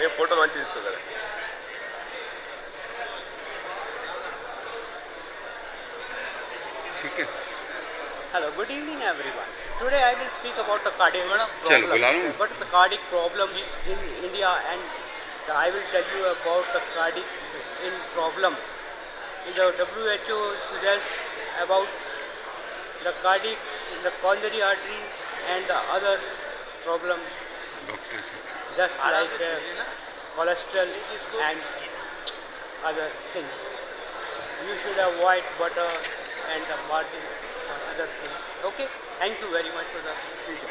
ये photo launch इस्तो కదా. ठीक है. Hello, good evening everyone. Today I will speak about the cardiac problem. What the cardiac problem is in India, and I will tell you about the cardiac problem. In the WHO suggests about the cardiac, the coronary arteries and the other problems just like cholesterol and other things. You should avoid butter and the margarine or other things. Okay, thank you very much for the video.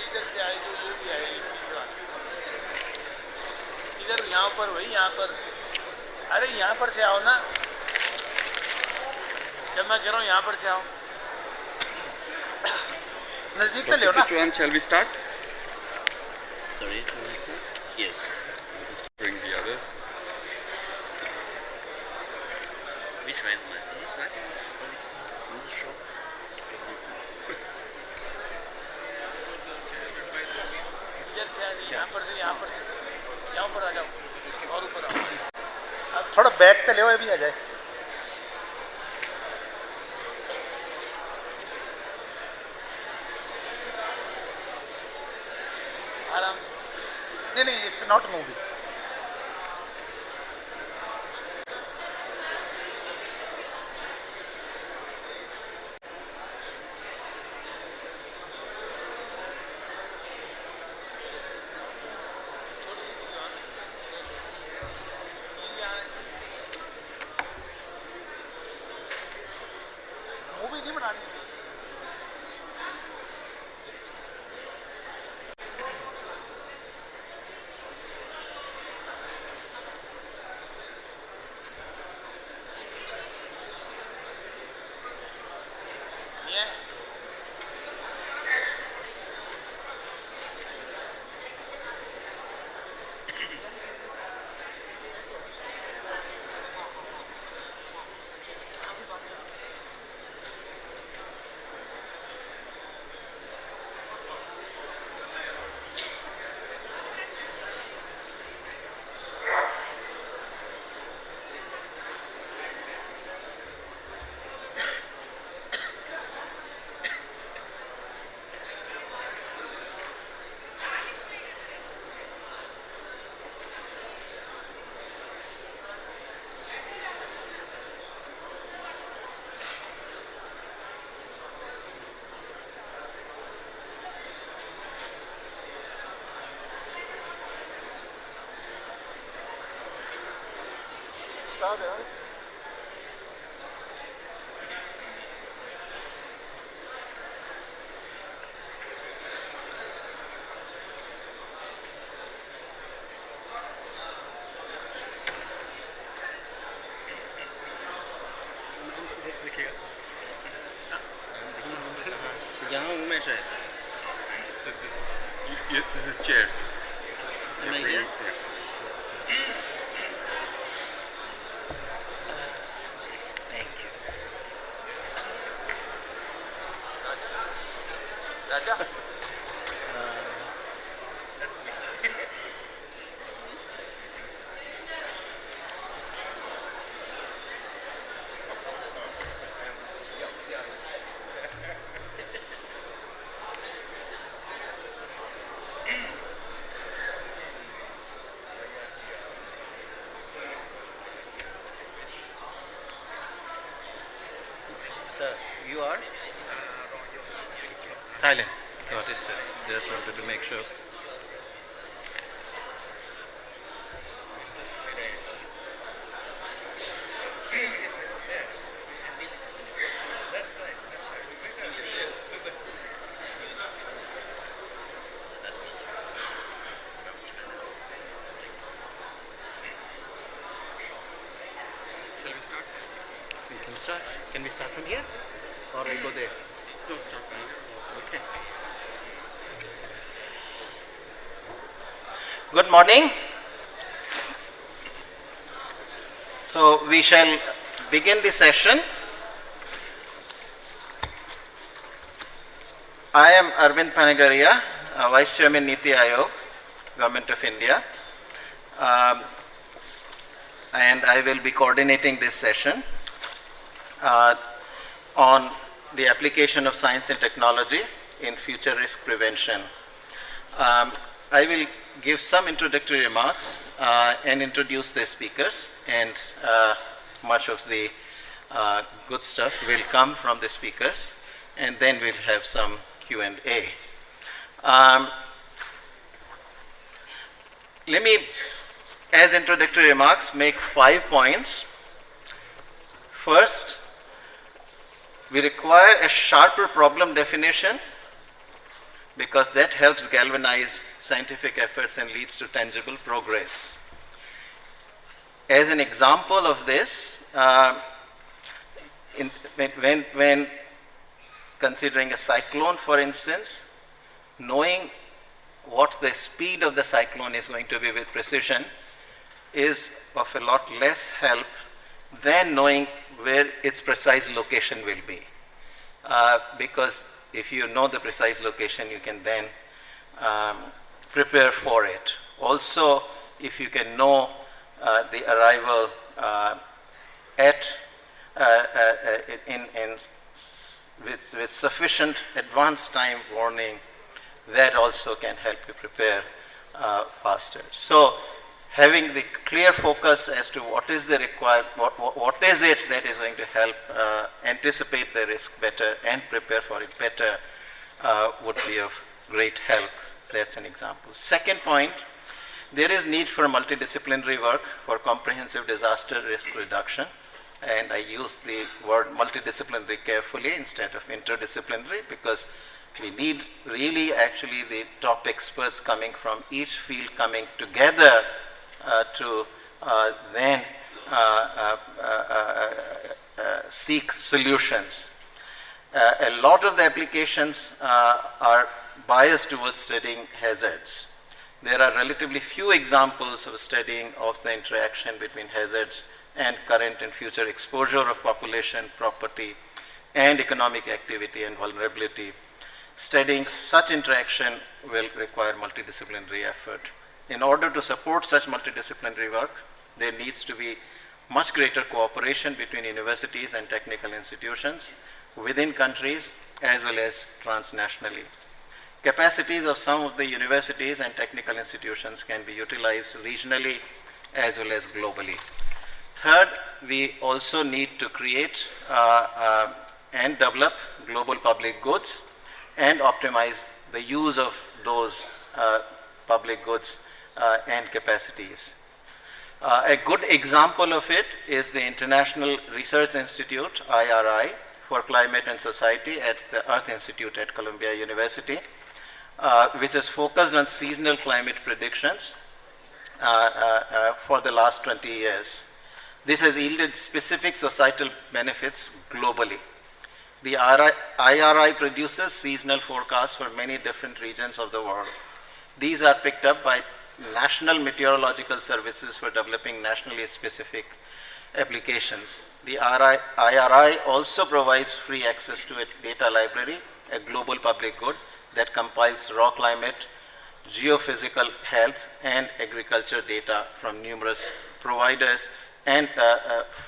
इधर से आए जो ये भी आए इधर यहाँ पर वही यहाँ पर से अरे यहाँ पर से आओ ना जब मैं कह रहा हूँ यहाँ पर से आओ नजदीक तो ले ना shall we start? Sorry, can I start? Yes. Let's bring the others. Which one is mine? It's not on the show. इधर से यहाँ पर से यहाँ पर आ जाओ और ऊपर आओ अब थोड़ा बैक तो ले भी आ जाए आराम से नहीं it's not moving This is chairs. Am I here? Thank you. Raja? Sir, you are? Thailand. Got it, sir. Just wanted to make sure. Start? Can we start from here? Or I go there? No, start from here. Okay. Good morning. So we shall begin the session. I am Arvind Panagaria, Vice Chairman Niti Aayog, Government of India, and I will be coordinating this session on the application of science and technology in future risk prevention. I will give some introductory remarks and introduce the speakers, and much of the good stuff will come from the speakers, and then we'll have some Q&A. Let me, as introductory remarks, make 5 points. First, we require a sharper problem definition because that helps galvanize scientific efforts and leads to tangible progress. As an example of this, when considering a cyclone, for instance, knowing what the speed of the cyclone is going to be with precision is of a lot less help than knowing where its precise location will be. Because if you know the precise location, you can then prepare for it. Also, if you can know the arrival with sufficient advance time warning, that also can help you prepare faster. So, having the clear focus as to what is the what is it that is going to help anticipate the risk better and prepare for it better would be of great help. That's an example. Second point, there is need for multidisciplinary work for comprehensive disaster risk reduction. And I use the word multidisciplinary carefully instead of interdisciplinary, because we need really actually the top experts coming from each field coming together to then seek solutions. A lot of the applications are biased towards studying hazards. There are relatively few examples of studying of the interaction between hazards and current and future exposure of population, property, and economic activity and vulnerability. Studying such interaction will require multidisciplinary effort. In order to support such multidisciplinary work, there needs to be much greater cooperation between universities and technical institutions within countries as well as transnationally. Capacities of some of the universities and technical institutions can be utilized regionally as well as globally. Third, we also need to create and develop global public goods and optimize the use of those public goods and capacities. A good example of it is the International Research Institute, IRI, for Climate and Society at the Earth Institute at Columbia University, which is focused on seasonal climate predictions for the last 20 years. This has yielded specific societal benefits globally. The IRI produces seasonal forecasts for many different regions of the world. These are picked up by national meteorological services for developing nationally specific applications. The IRI also provides free access to a data library, a global public good that compiles raw climate, geophysical health, and agriculture data from numerous providers and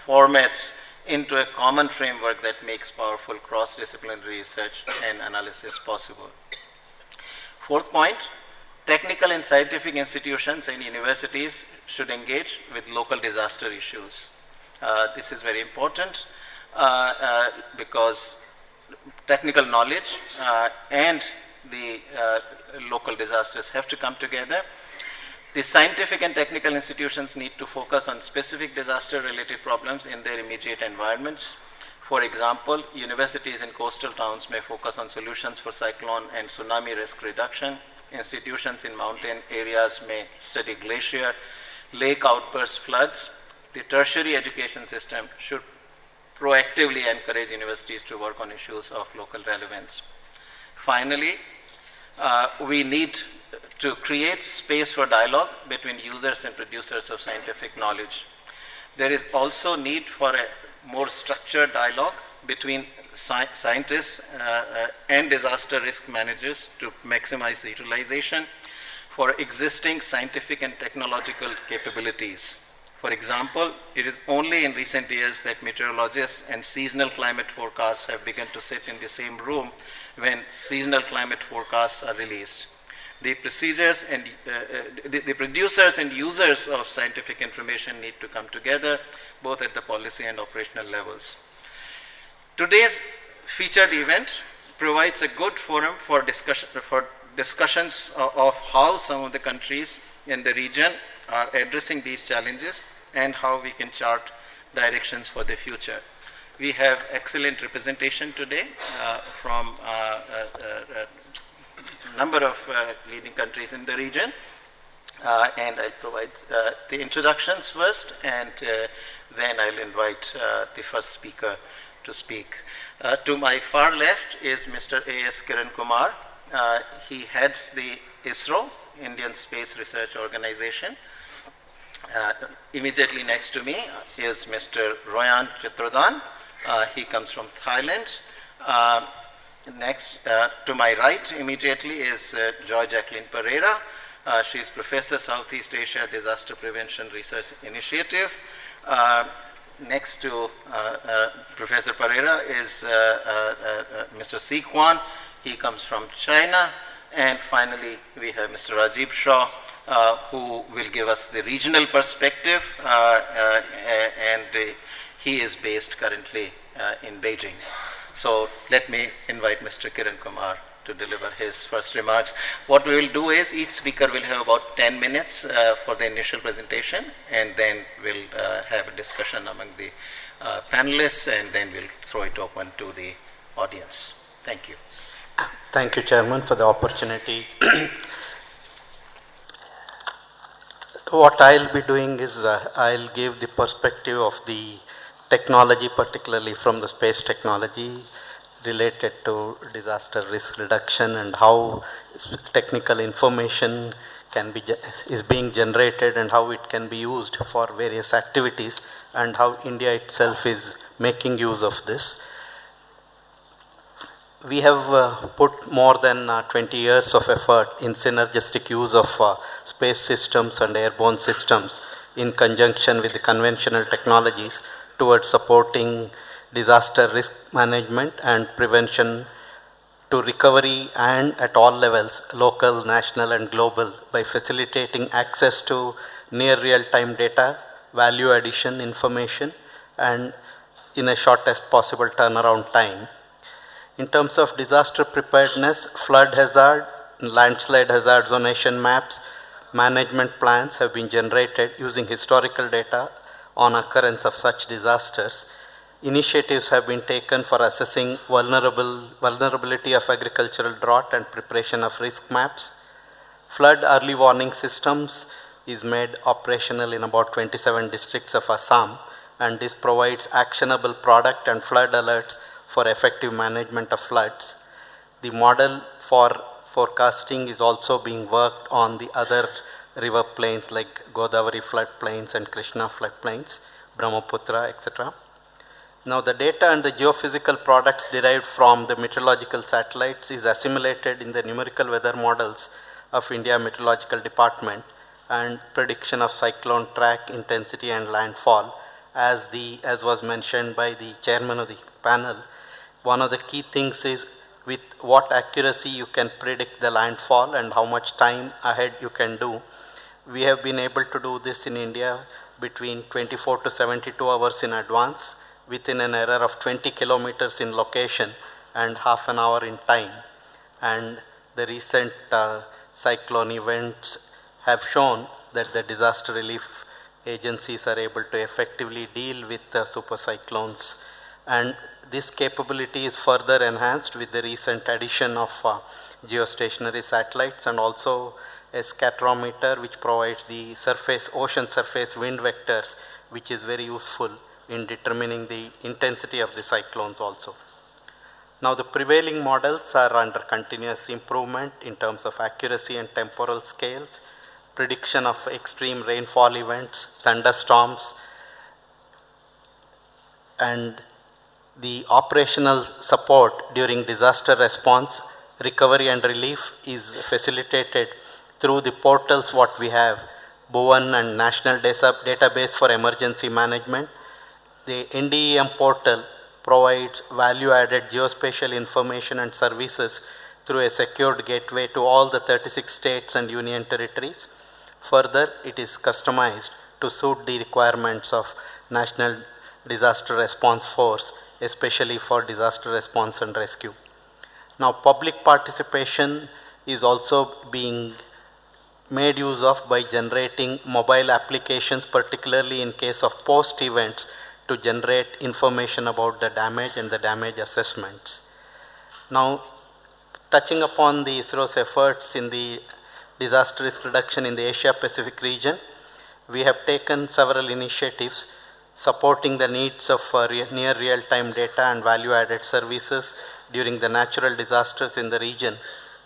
formats into a common framework that makes powerful cross-disciplinary research and analysis possible. Fourth point, technical and scientific institutions and universities should engage with local disaster issues. This is very important because technical knowledge and the local disasters have to come together. The scientific and technical institutions need to focus on specific disaster-related problems in their immediate environments. For example, universities in coastal towns may focus on solutions for cyclone and tsunami risk reduction. Institutions in mountain areas may study glacier, lake outburst floods. The tertiary education system should proactively encourage universities to work on issues of local relevance. Finally, we need to create space for dialogue between users and producers of scientific knowledge. There is also need for a more structured dialogue between scientists and disaster risk managers to maximize the utilization for existing scientific and technological capabilities. For example, it is only in recent years that meteorologists and seasonal climate forecasts have begun to sit in the same room when seasonal climate forecasts are released. The procedures and the producers and users of scientific information need to come together, both at the policy and operational levels. Today's featured event provides a good forum for discussions of how some of the countries in the region are addressing these challenges and how we can chart directions for the future. We have excellent representation today from a number of leading countries in the region, and I'll provide the introductions first, and then I'll invite the first speaker to speak. To my far left is Mr. A.S. Kiran Kumar. He heads the ISRO, Indian Space Research Organization. Immediately next to me is Mr. Royan Chitradan. He comes from Thailand. Next, to my right immediately is Joy Jacqueline Pereira. She is Professor, Southeast Asia Disaster Prevention Research Initiative. Next to Professor Pereira is Mr. Si Kwan. He comes from China. And finally, we have Mr. Rajiv Shaw, who will give us the regional perspective, and he is based currently in Beijing. So let me invite Mr. Kiran Kumar to deliver his first remarks. What we will do is each speaker will have about 10 minutes for the initial presentation, and then we'll have a discussion among the panelists, and then we'll throw it open to the audience. Thank you. Thank you, Chairman, for the opportunity. What I'll be doing is I'll give the perspective of the technology, particularly from the space technology related to disaster risk reduction and how technical information is being generated and how it can be used for various activities, and how India itself is making use of this. We have put more than 20 years of effort in synergistic use of space systems and airborne systems in conjunction with the conventional technologies towards supporting disaster risk management and prevention to recovery, and at all levels, local, national and global, by facilitating access to near real-time data, value addition information, and in a shortest possible turnaround time. In terms of disaster preparedness, flood hazard, landslide hazard zonation maps, management plans have been generated using historical data on occurrence of such disasters. Initiatives have been taken for assessing vulnerability of agricultural drought and preparation of risk maps. Flood early warning systems is made operational in about 27 districts of Assam, and this provides actionable product and flood alerts for effective management of floods. The model for forecasting is also being worked on the other river plains like Godavari flood plains and Krishna flood plains, Brahmaputra, etc. Now the data and the geophysical products derived from the meteorological satellites is assimilated in the numerical weather models of India Meteorological Department, and prediction of cyclone track, intensity and landfall, as was mentioned by the chairman of the panel. One of the key things is with what accuracy you can predict the landfall and how much time ahead you can do. We have been able to do this in India between 24 to 72 hours in advance, within an error of 20 kilometers in location and half an hour in time. And the recent cyclone events have shown that the disaster relief agencies are able to effectively deal with the super cyclones. And this capability is further enhanced with the recent addition of geostationary satellites, and also a scatterometer which provides the ocean surface wind vectors, which is very useful in determining the intensity of the cyclones also. Now the prevailing models are under continuous improvement in terms of accuracy and temporal scales, prediction of extreme rainfall events, thunderstorms, and The operational support during disaster response, recovery and relief is facilitated through the portals what we have, Bhuvan and National Database for Emergency Management. The NDEM portal provides value-added geospatial information and services through a secured gateway to all the 36 states and union territories. Further, it is customized to suit the requirements of National Disaster Response Force, especially for disaster response and rescue. Now, public participation is also being made use of by generating mobile applications, particularly in case of post events, to generate information about the damage and the damage assessments. Now, touching upon the ISRO's efforts in the disaster risk reduction in the Asia Pacific region, we have taken several initiatives supporting the needs of near real-time data and value-added services during the natural disasters in the region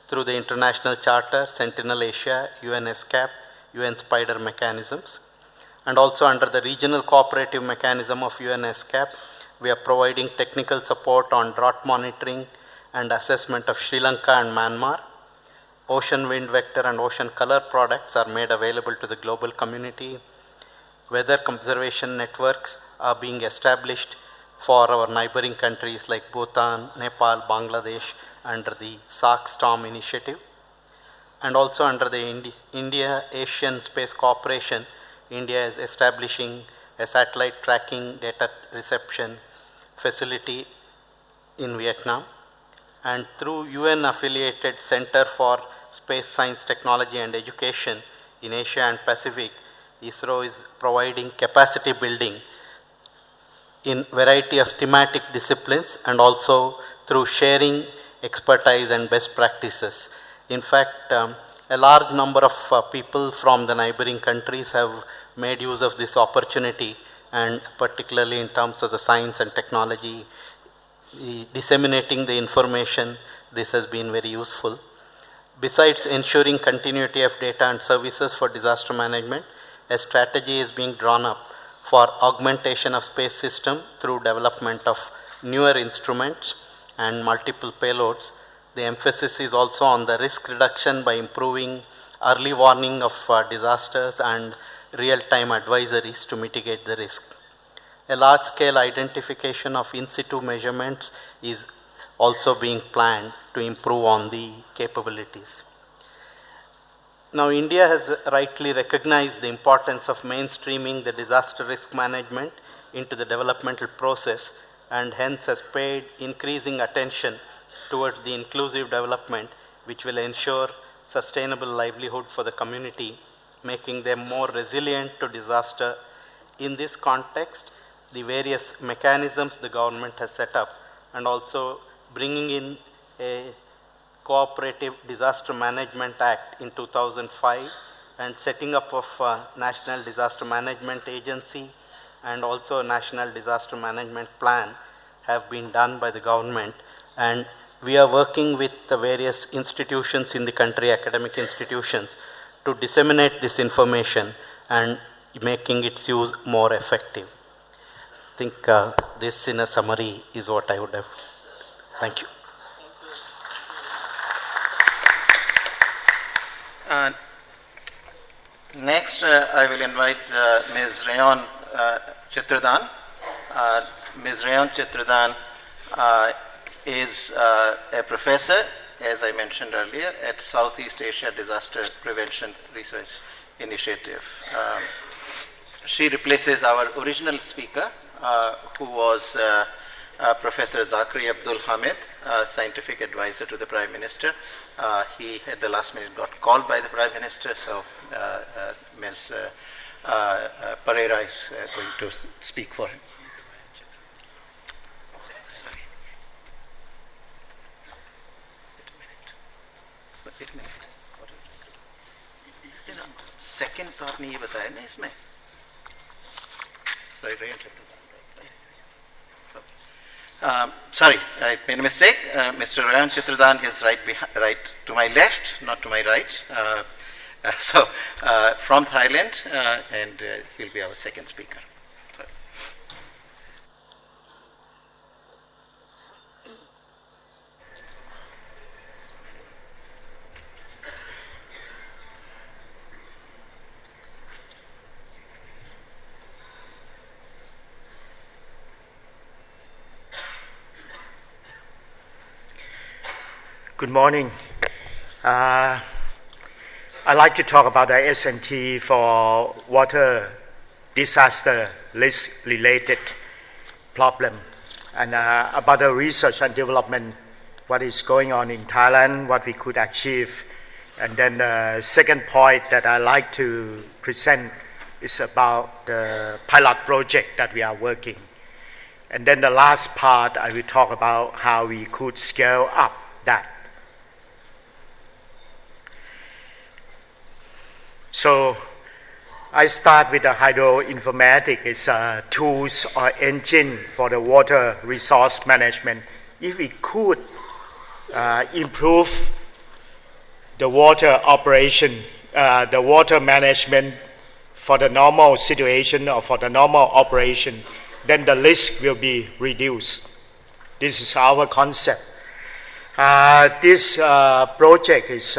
through the International Charter, Sentinel Asia, UN ESCAP, UN Spider mechanisms. And also under the regional cooperative mechanism of UN ESCAP, we are providing technical support on drought monitoring and assessment of Sri Lanka and Myanmar. Ocean wind vector and ocean color products are made available to the global community. Weather conservation networks are being established for our neighboring countries like Bhutan, Nepal, Bangladesh under the SARC Storm initiative. And also under the India-Asian Space Cooperation, India is establishing a satellite tracking data reception facility in Vietnam. And through UN-affiliated Center for Space Science, Technology and Education in Asia and Pacific, ISRO is providing capacity building in variety of thematic disciplines and also through sharing expertise and best practices. In fact, a large number of people from the neighboring countries have made use of this opportunity, and particularly in terms of the science and technology, disseminating the information, this has been very useful. Besides ensuring continuity of data and services for disaster management, a strategy is being drawn up for augmentation of space system through development of newer instruments and multiple payloads. The emphasis is also on the risk reduction by improving early warning of disasters and real-time advisories to mitigate the risk. A large-scale identification of in-situ measurements is also being planned to improve on the capabilities. Now, India has rightly recognized the importance of mainstreaming the disaster risk management into the developmental process and hence has paid increasing attention towards the inclusive development which will ensure sustainable livelihood for the community, making them more resilient to disaster. In this context, the various mechanisms the government has set up and also bringing in a Cooperative Disaster Management Act in 2005 and setting up of National Disaster Management Agency and also National Disaster Management Plan have been done by the government, and we are working with the various institutions in the country, academic institutions, to disseminate this information and making its use more effective. I think this in a summary is what I would have. Thank you. Next, I will invite Ms. Rayon Chitradan. Ms. Rayon Chitradan is a professor, as I mentioned earlier, at Southeast Asia Disaster Prevention Research Initiative. She replaces our original speaker, who was Professor Zakri Abdul Hamid, scientific advisor to the Prime Minister. He at the last minute got called by the Prime Minister, so Ms. Pereira is going to speak for him. Sorry. Wait a minute. Second part नहीं ये बताया ना इसमें. Sorry, sorry, I made a mistake. Mr. Rayan Chitradan is right to my left, not to my right. From Thailand, and he'll be our second speaker. Sorry. Good morning. I'd like to talk about the S&T for water disaster risk related problem and about the research and development, what is going on in Thailand, what we could achieve. And then the second point that I like to present is about the pilot project that we are working. And then the last part, I will talk about how we could scale up that. So I start with the Hydro-informatics. It's tools or engine for the water resource management. If we could improve the water operation, the water management for the normal situation or for the normal operation, then the risk will be reduced. This is our concept. This project is,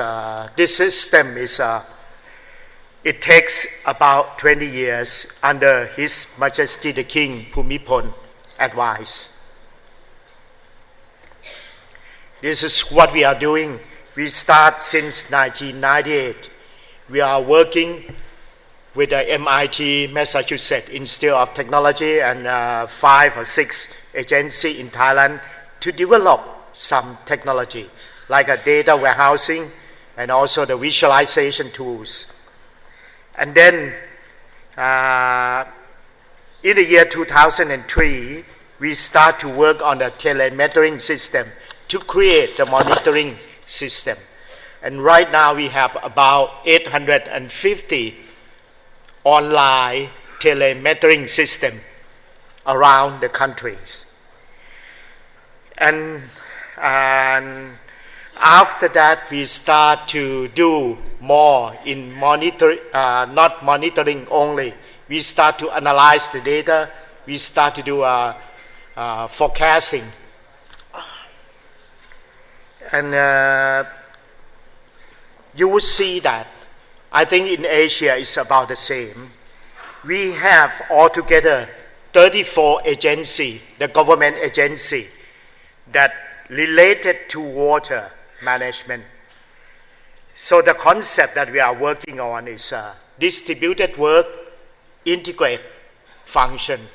this system is, it takes about 20 years under His Majesty the King Bhumibol advice. This is what we are doing. We start since 1998. We are working with the MIT, Massachusetts Institute of Technology and 5 or 6 agencies in Thailand to develop some technology like a data warehousing and also the visualization tools. And then in the year 2003, we start to work on the telemetering system to create the monitoring system. And right now we have about 850 online telemetering system around the countries. And after that, we start to do more in monitor, not monitoring only. We start to analyze the data. We start to do forecasting. And you will see that I think in Asia it's about the same. We have altogether 34 agencies, the government agency, that related to water management. So the concept that we are working on is distributed work, integrate function,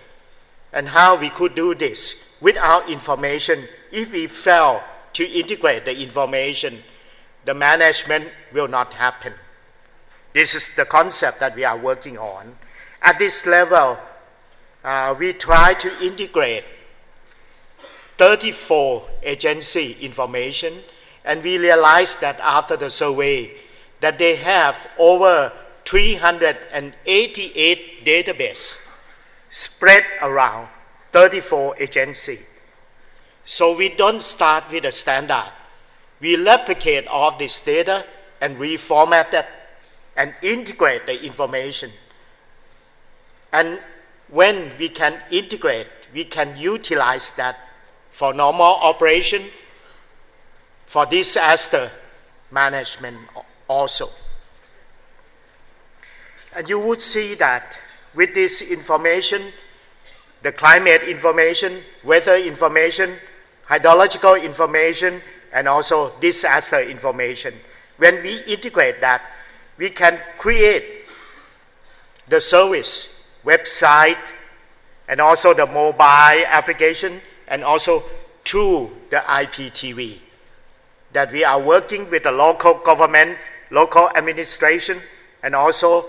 and how we could do this without information. If we fail to integrate the information, the management will not happen. This is the concept that we are working on. At this level, we try to integrate 34 agency information, and we realized that after the survey that they have over 388 databases spread around 34 agencies. So we don't start with a standard. We replicate all this data and reformat it and integrate the information. And when we can integrate, we can utilize that for normal operation, for disaster management also. And you would see that with this information, the climate information, weather information, hydrological information, and also disaster information. When we integrate that, we can create the service, website, and also the mobile application, and also through the IPTV, that we are working with the local government, local administration, and also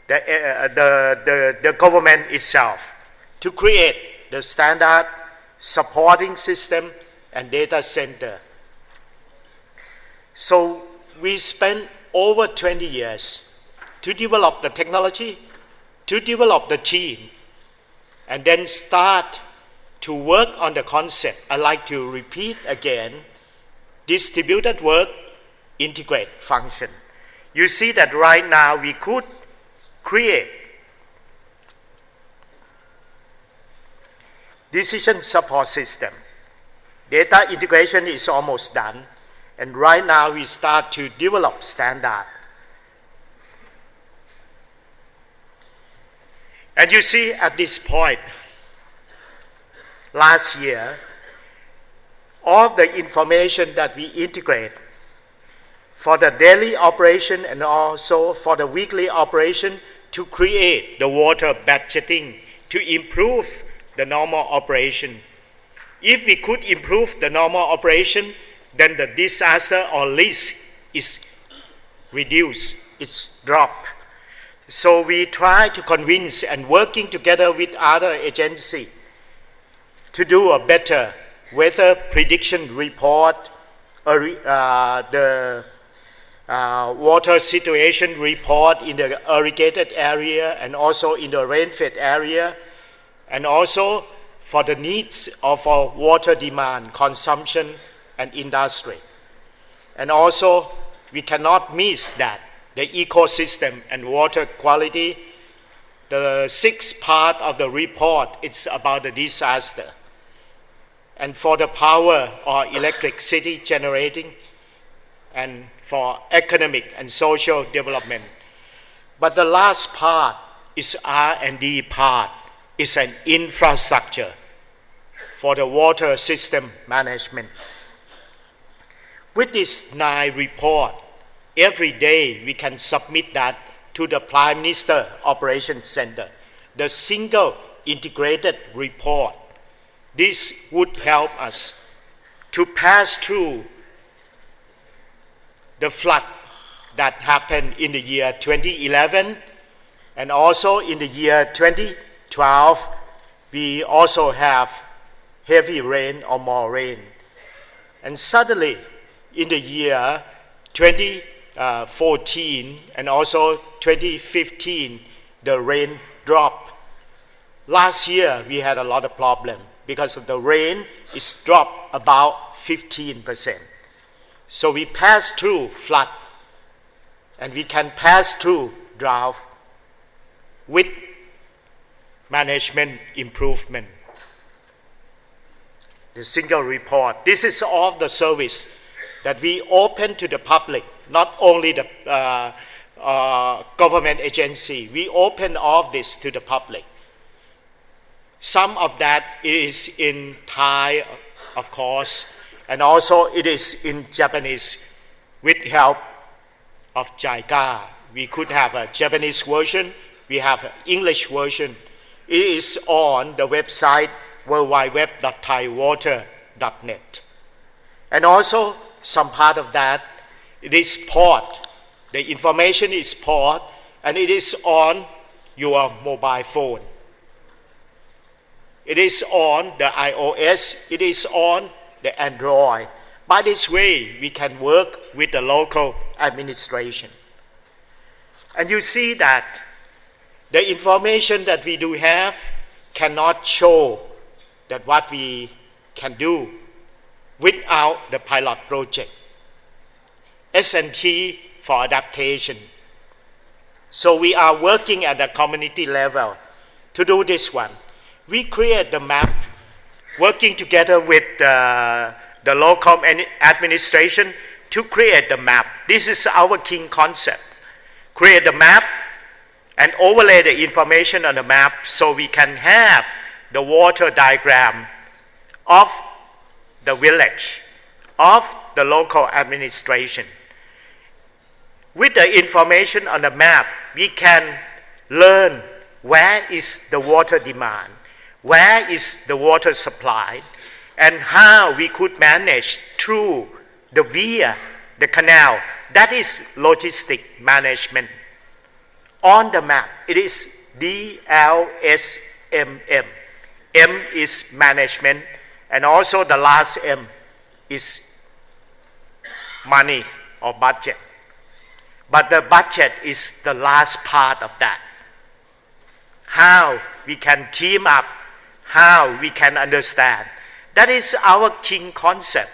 the government itself to create the standard supporting system and data center. So we spent over 20 years to develop the technology, to develop the team, and then start to work on the concept. I like to repeat again, distributed work, integrate function. You see that right now we could create decision support system. Data integration is almost done, and right now we start to develop standard. And you see at this point, last year, all the information that we integrate for the daily operation and also for the weekly operation to create the water budgeting to improve the normal operation. If we could improve the normal operation, then the disaster or risk is reduced, it's dropped. So we try to convince and working together with other agencies to do a better weather prediction report, the water situation report in the irrigated area and also in the rain-fed area, and also for the needs of our water demand, consumption, and industry. And also, we cannot miss that the ecosystem and water quality. The sixth part of the report, it's about the disaster. And for the power or electricity generating, and for economic and social development. But the last part is R&D part, is an infrastructure for the water system management. With this 9 report, every day we can submit that to the Prime Minister Operations Center, the single integrated report. This would help us to pass through the flood that happened in the year 2011 and also in the year 2012 we also have heavy rain or more rain. And suddenly in the year 2014 and also 2015 the rain dropped. Last year we had a lot of problem because of the rain is dropped about 15%. So we pass through flood and we can pass through drought with management improvement. The single report. This is all the service that we open to the public, not only the government agency. We open all this to the public. Some of that is in Thai, of course, and also it is in Japanese with help of JICA. We could have a Japanese version, we have an English version. It is on the website worldwideweb.thaiwater.net. And also some part of that, it is port. The information is port and it is on your mobile phone. It is on the iOS, it is on the Android. By this way, we can work with the local administration. And you see that the information that we do have cannot show that what we can do without the pilot project. S&T for adaptation. So we are working at the community level to do this one. We create the map, working together with the local administration to create the map. This is our king concept. Create the map and overlay the information on the map so we can have the water diagram of the village, of the local administration. With the information on the map, we can learn where is the water demand, where is the water supply, and how we could manage through the via, the canal. That is logistic management. On the map, it is DLSMM. M is management, and also the last M is money or budget. But the budget is the last part of that. How we can team up, how we can understand. That is our king concept.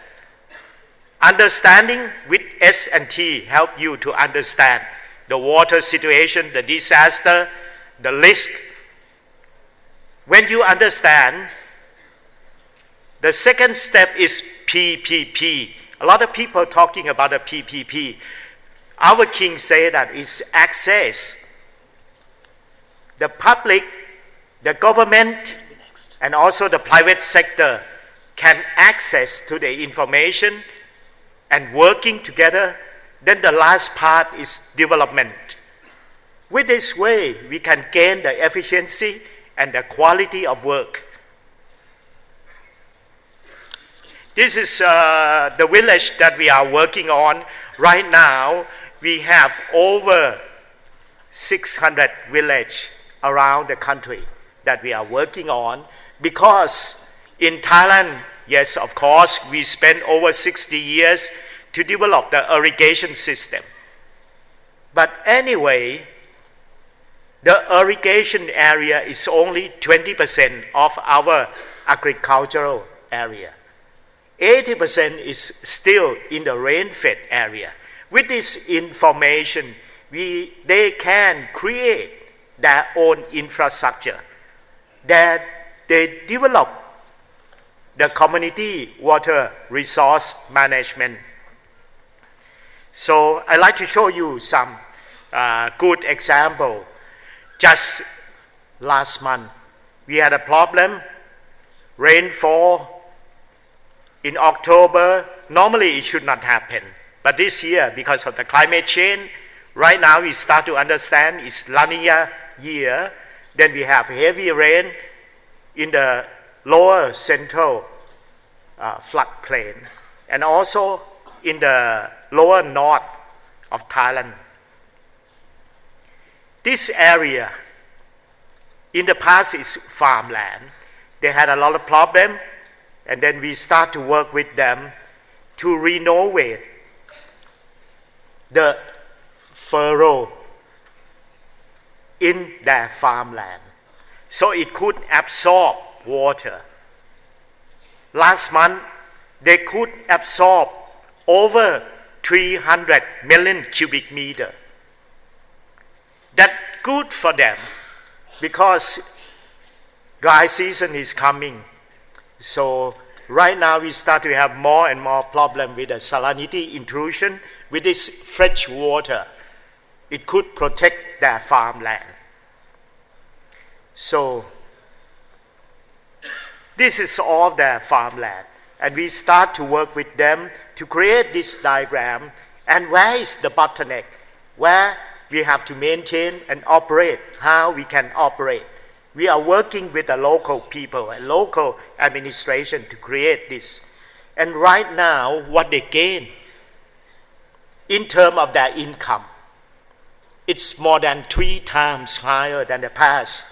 Understanding with S&T help you to understand the water situation, the disaster, the risk. When you understand, the second step is PPP. A lot of people talking about the PPP. Our king say that it's access. The public, the government, and also the private sector can access to the information and working together, then the last part is development. With this way, we can gain the efficiency and the quality of work. This is the village that we are working on. Right now, we have over 600 villages around the country that we are working on, because in Thailand, yes, of course, we spent over 60 years to develop the irrigation system. But anyway, the irrigation area is only 20% of our agricultural area. 80% is still in the rain-fed area. With this information, they can create their own infrastructure, that they develop the community water resource management. So I'd like to show you some good example. Just last month, we had a problem, rainfall in October. Normally it should not happen, but this year, because of the climate change, right now we start to understand it's La Nina year. Then we have heavy rain in the lower central floodplain, and also in the lower north of Thailand. This area in the past is farmland. They had a lot of problem, and then we start to work with them to renovate the furrow in their farmland so it could absorb water. Last month, they could absorb over 300 million cubic meter. That's good for them because dry season is coming. So right now we start to have more and more problem with the salinity intrusion with this fresh water. It could protect their farmland. So this is all their farmland, and we start to work with them to create this diagram. And where is the bottleneck? Where we have to maintain and operate, how we can operate. We are working with the local people and local administration to create this. And right now, what they gain in terms of their income, it's more than 3 times higher than the past.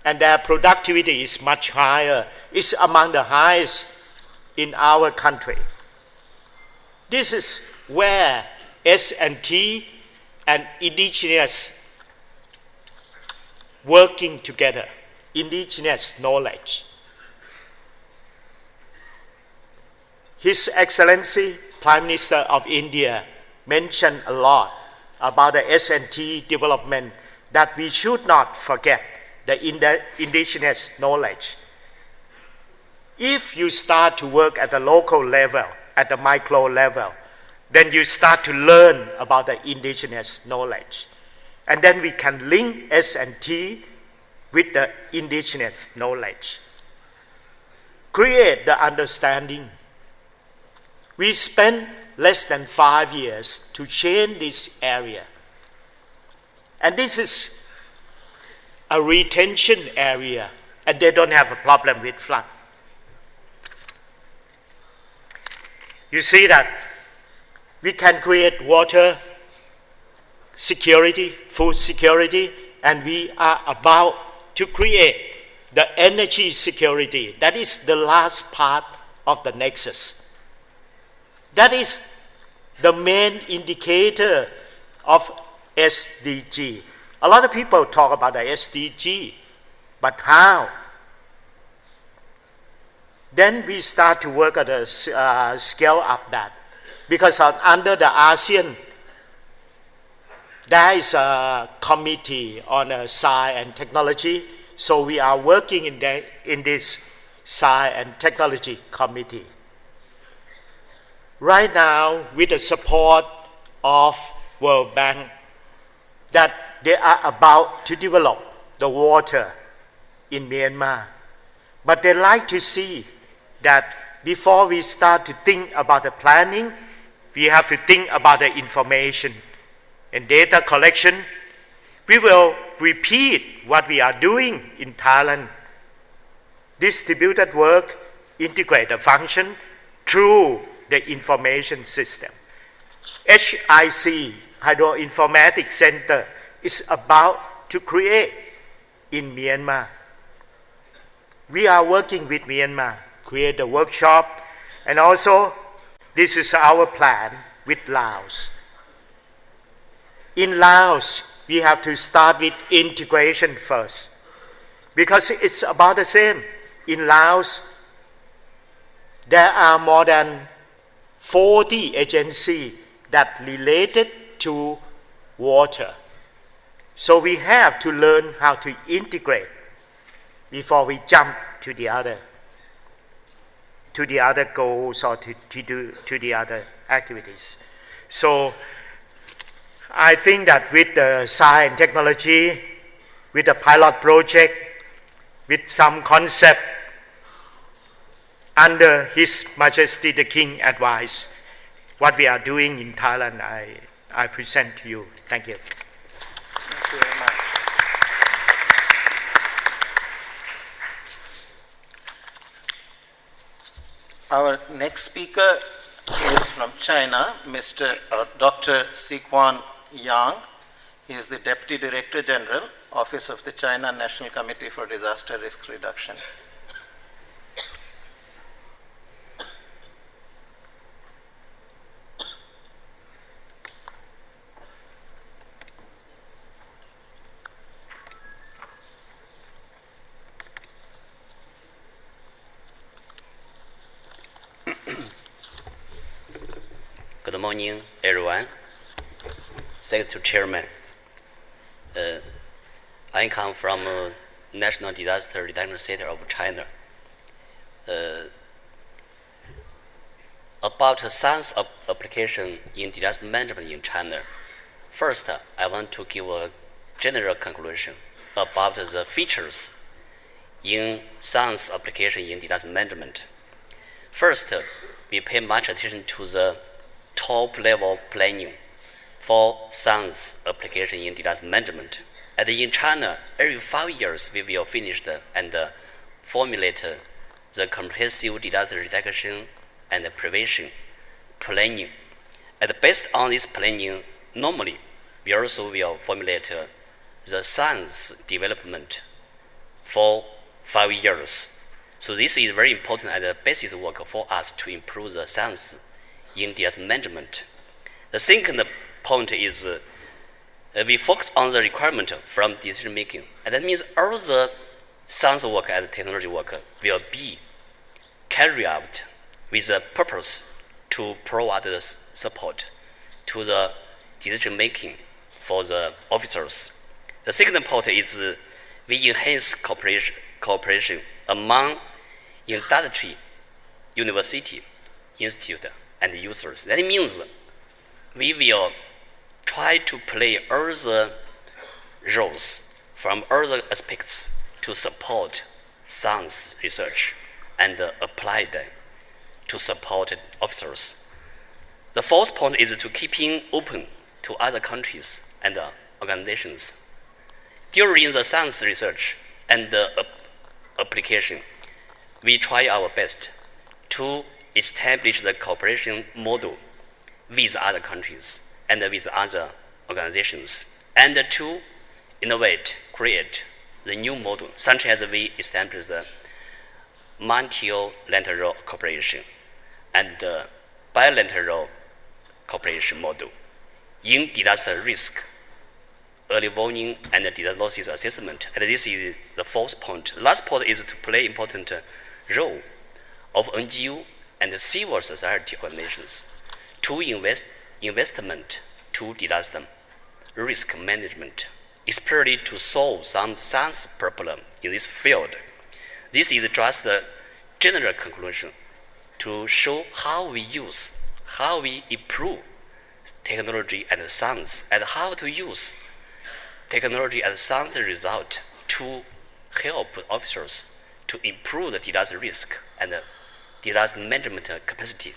And their productivity is much higher. It's among the highest in our country. This is where S&T and indigenous working together, indigenous knowledge. His Excellency Prime Minister of India mentioned a lot about the S&T development, that we should not forget the indigenous knowledge. If you start to work at the local level, at the micro level, then you start to learn about the indigenous knowledge. And then we can link S&T with the indigenous knowledge. Create the understanding. We spent less than 5 years to change this area. And this is a retention area, and they don't have a problem with flood. You see that we can create water security, food security, and we are about to create the energy security. That is the last part of the nexus. That is the main indicator of SDG. A lot of people talk about the SDG, but how? Then we start to work at a scale up that. Because under the ASEAN, there is a committee on science and technology. So we are working in this science and technology committee. Right now, with the support of World Bank, that they are about to develop the water in Myanmar. But they like to see that before we start to think about the planning, we have to think about the information and data collection. We will repeat what we are doing in Thailand. Distributed work, integrate the function through the information system. HIC, Hydro-informatics Center, is about to create in Myanmar. We are working with Myanmar, create a workshop, and also this is our plan with Laos. In Laos, we have to start with integration first, because it's about the same. In Laos, there are more than 40 agencies that related to water. So we have to learn how to integrate before we jump to the other goals or to the other activities. So I think that with the science and technology, with the pilot project, with some concept, under His Majesty the King advice, what we are doing in Thailand, I present to you. Thank you. Thank you very much. Our next speaker is from China, Dr. Siquan Yang. He is the Deputy Director General, Office of the China National Committee for Disaster Risk Reduction. Good morning, everyone. Thanks to Chairman. I come from National Disaster Reduction Center of China. About science of application in disaster management in China. First, I want to give a general conclusion about the features in science application in disaster management. First, we pay much attention to the top-level planning for science application in disaster management. And in China, every 5 years we will finish and formulate the comprehensive disaster reduction and prevention planning. And based on this planning, normally we also will formulate the science development for 5 years. So this is very important and the basis work for us to improve the science in disaster management. The second point is we focus on the requirement from decision making. And that means all the science work and technology work will be carried out with a purpose to provide the support to the decision making for the officers. The second point is we enhance cooperation among industry, university, institute, and users. That means we will try to play all the roles from all the aspects to support science research and apply them to support officers. The fourth point is to keeping open to other countries and organizations. During the science research and application, we try our best to establish the cooperation model with other countries and with other organizations, and to innovate, create the new model, such as we establish the multilateral cooperation and bilateral cooperation model in disaster risk, early warning, and disaster losses assessment. And this is the fourth point. The last point is to play important role of NGO and civil society organizations to investment to disaster risk management, especially to solve some science problem in this field. This is just the general conclusion to show how we improve technology and science, and how to use technology and science result to help officers to improve the disaster risk and disaster management capacity.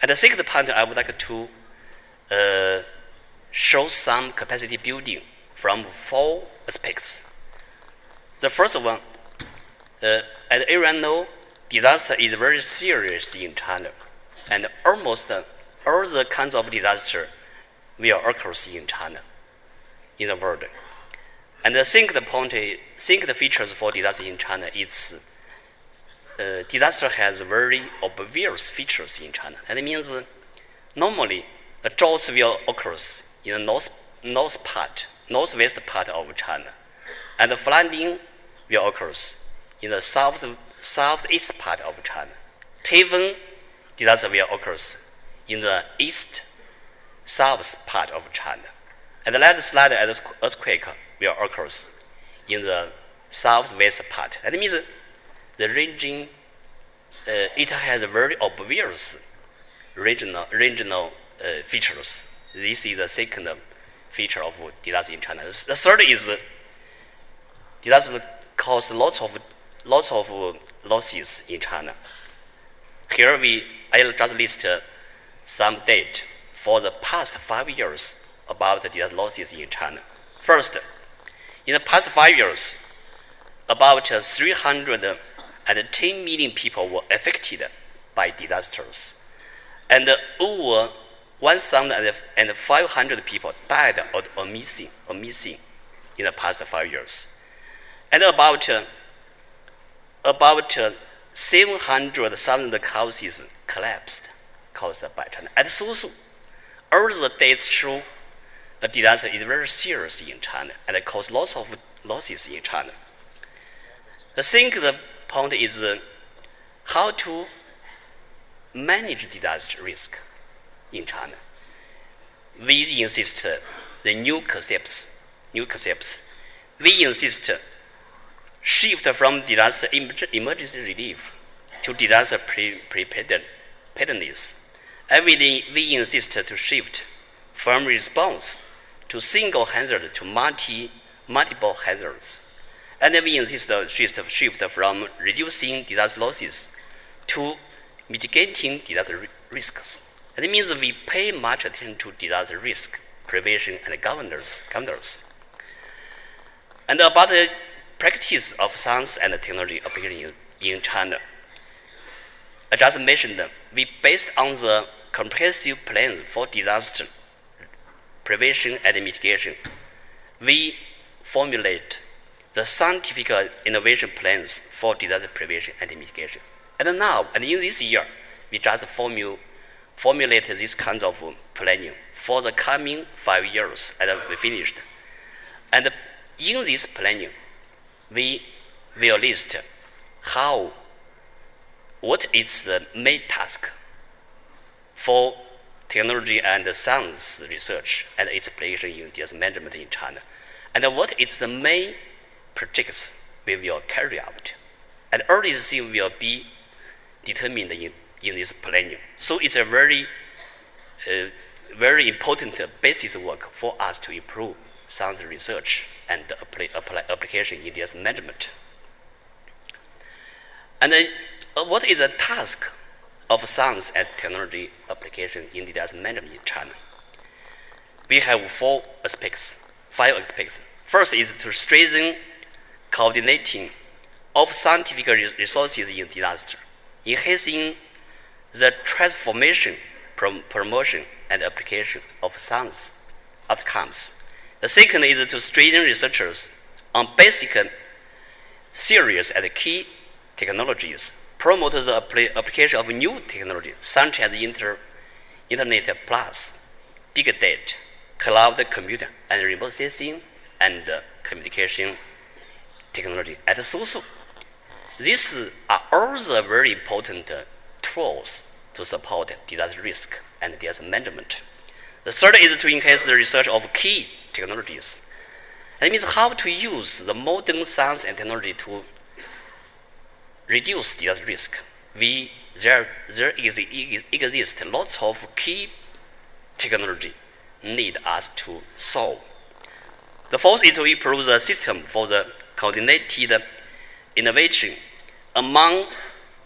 At the second point, I would like to show some capacity building from 4 aspects. The first one, as everyone knows, disaster is very serious in China, and almost all the kinds of disaster will occur in China, in the world. And the second features for disaster in China is disaster has very obvious features in China. That means normally the droughts will occur in the northwest part of China, and the flooding will occur in the southeast part of China. Typhoon disaster will occur in the east-south part of China. And the landslide and earthquake will occur in the southwest part. That means the region, it has very obvious regional features. This is the second feature of disaster in China. The third is disaster cause lots of losses in China. Here I'll just list some data for the past 5 years about the disaster losses in China. First, in the past 5 years, about 310 million people were affected by disasters, and over 1,500 people died or missing in the past 5 years, and about 700,000 houses collapsed caused by China. And so all the data show the disaster is very serious in China and it causes lots of losses in China. The second point is how to manage disaster risk in China. We insist the new concepts. We insist shift from disaster emergency relief to disaster preparedness. And we insist to shift from response to single hazard to multiple hazards. And we insist to shift from reducing disaster losses to mitigating disaster risks. That means we pay much attention to disaster risk prevention and governance. And about the practice of science and technology application in China, I just mentioned we based on the comprehensive plan for disaster prevention and mitigation. We formulate the scientific innovation plans for disaster prevention and mitigation. And in this year, we just formulate this kind of planning for the coming 5 years, and we finished. And in this planning, we will list what is the main task for technology and science research and its application in disaster management in China, and what is the main projects we will carry out. And all these things will be determined in this planning. So it's a very important basis work for us to improve science research and application in disaster management. And then, what is the task of science and technology application in disaster management in China? We have 5 aspects. First is to strengthen coordinating of scientific resources in disaster, enhancing the transformation, promotion, and application of science outcomes. The second is to strengthen researchers on basic, serious, and key technologies, promote the application of new technologies such as Internet Plus, big data, cloud computing, and remote sensing and communication technology. And so these are all the very important tools to support disaster risk and disaster management. The third is to enhance the research of key technologies. That means how to use the modern science and technology to reduce disaster risk. There exist lots of key technology need us to solve. The fourth is to improve the system for the coordinated innovation among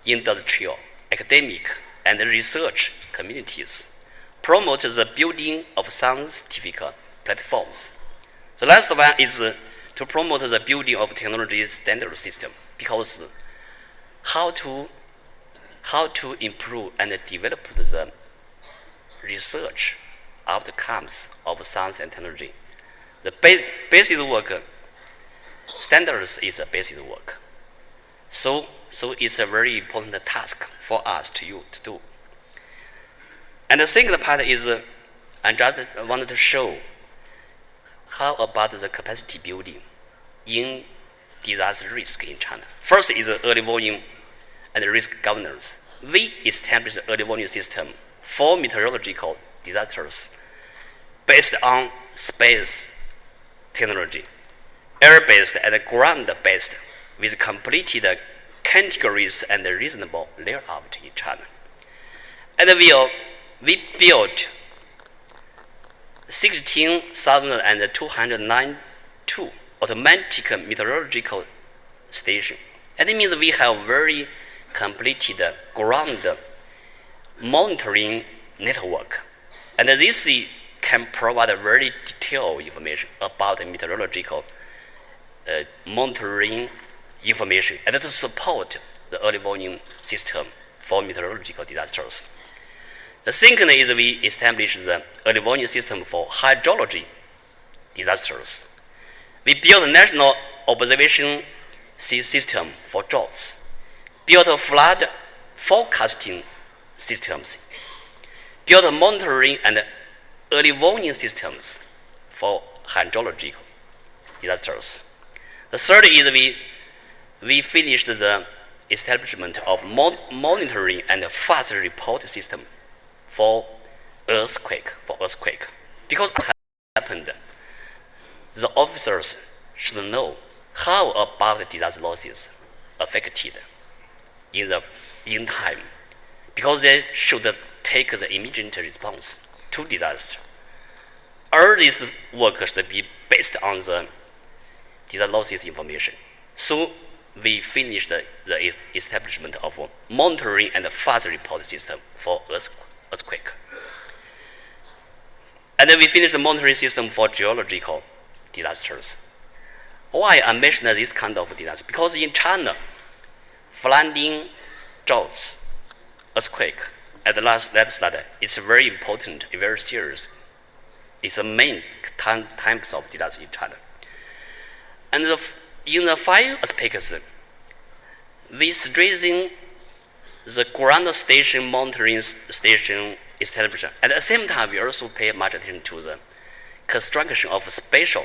industrial, academic, and research communities, promote the building of scientific platforms. The last one is to promote the building of technology standard system, because how to improve and develop the research outcomes of science and technology. The basic work, standards is a basic work. So it's a very important task for us to do. And the second part is, I just wanted to show how about the capacity building in disaster risk in China. First is early warning and risk governance. We established an early warning system for meteorological disasters based on space technology, air-based and ground-based, with completed categories and reasonable layout in China. And we built 16,292 automatic meteorological stations. And it means we have very completed ground monitoring network. And this can provide very detailed information about the meteorological monitoring information and to support the early warning system for meteorological disasters. The second is we established the early warning system for hydrology disasters. We built a national observation system for droughts, built flood forecasting systems, built monitoring and early warning systems for hydrological disasters. The third is we finished the establishment of monitoring and fast report system for earthquake. Because what happened, the officers should know how about disaster losses affected in time, because they should take the immediate response to disaster. All this work should be based on the disaster losses information. So we finished the establishment of a monitoring and fast report system for earthquake. And then we finished the monitoring system for geological disasters. Why I mention this kind of disaster? Because in China, flooding, droughts, earthquake, at the last study, it's very important, very serious. It's the main types of disaster in China. And in the 5 aspects, we strengthen the ground station monitoring station establishment. At the same time, we also pay much attention to the construction of spatial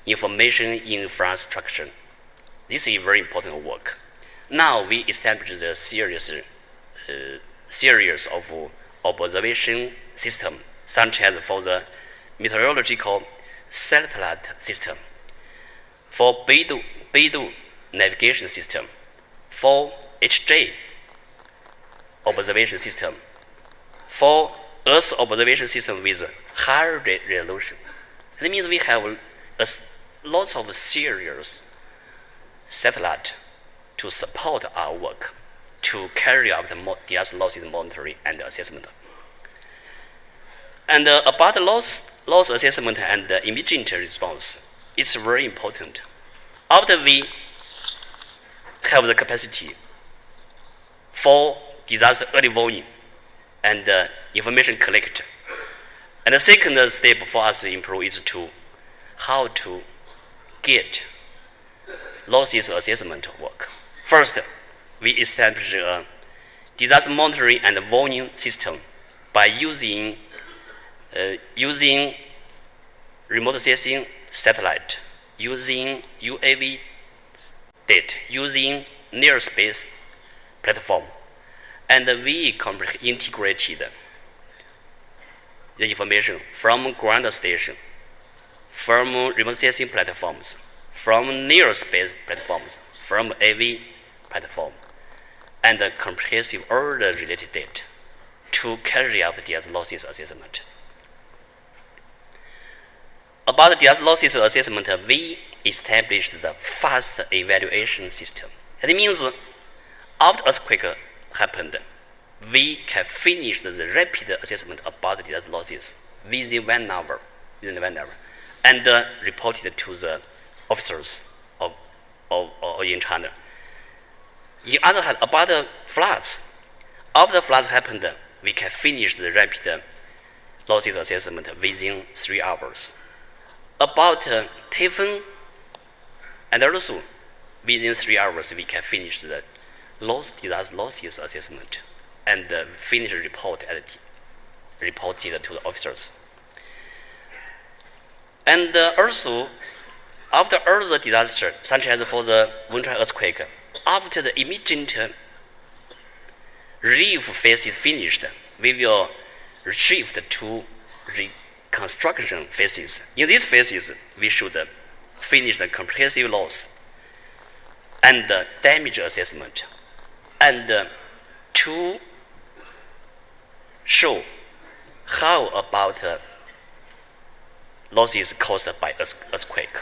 information infrastructure. This is very important work. Now we established a series of observation systems, such as for the meteorological satellite system, for Beidou navigation system, for HJ observation system, for Earth observation system with higher resolution. That means we have lots of serious satellite to support our work to carry out the disaster losses monitoring and assessment. And about loss assessment and immediate response, it's very important. After we have the capacity for disaster early warning and information collect, and the second step for us to improve is to how to get losses assessment work. First, we establish a disaster monitoring and warning system by using remote sensing satellite, using UAV data, using near space platform, and we integrated the information from ground station, from remote sensing platforms, from near space platforms, from AV platform, and comprehensive all the related data to carry out disaster losses assessment. About the disaster losses assessment, we established the fast evaluation system. That means after earthquake happened, we can finish the rapid assessment about the disaster losses within 1 hour, and report it to the officers of in China. In other hand, about the floods, after the floods happened, we can finish the rapid losses assessment within 3 hours. About typhoon and also within 3 hours, we can finish the disaster losses assessment and finish the report reported to the officers. And also, after all the disaster, such as for the Wenchuan earthquake, after the immediate relief phase is finished, we will shift to reconstruction phases. In these phases, we should finish the comprehensive loss and damage assessment, and to show how about losses caused by earthquake,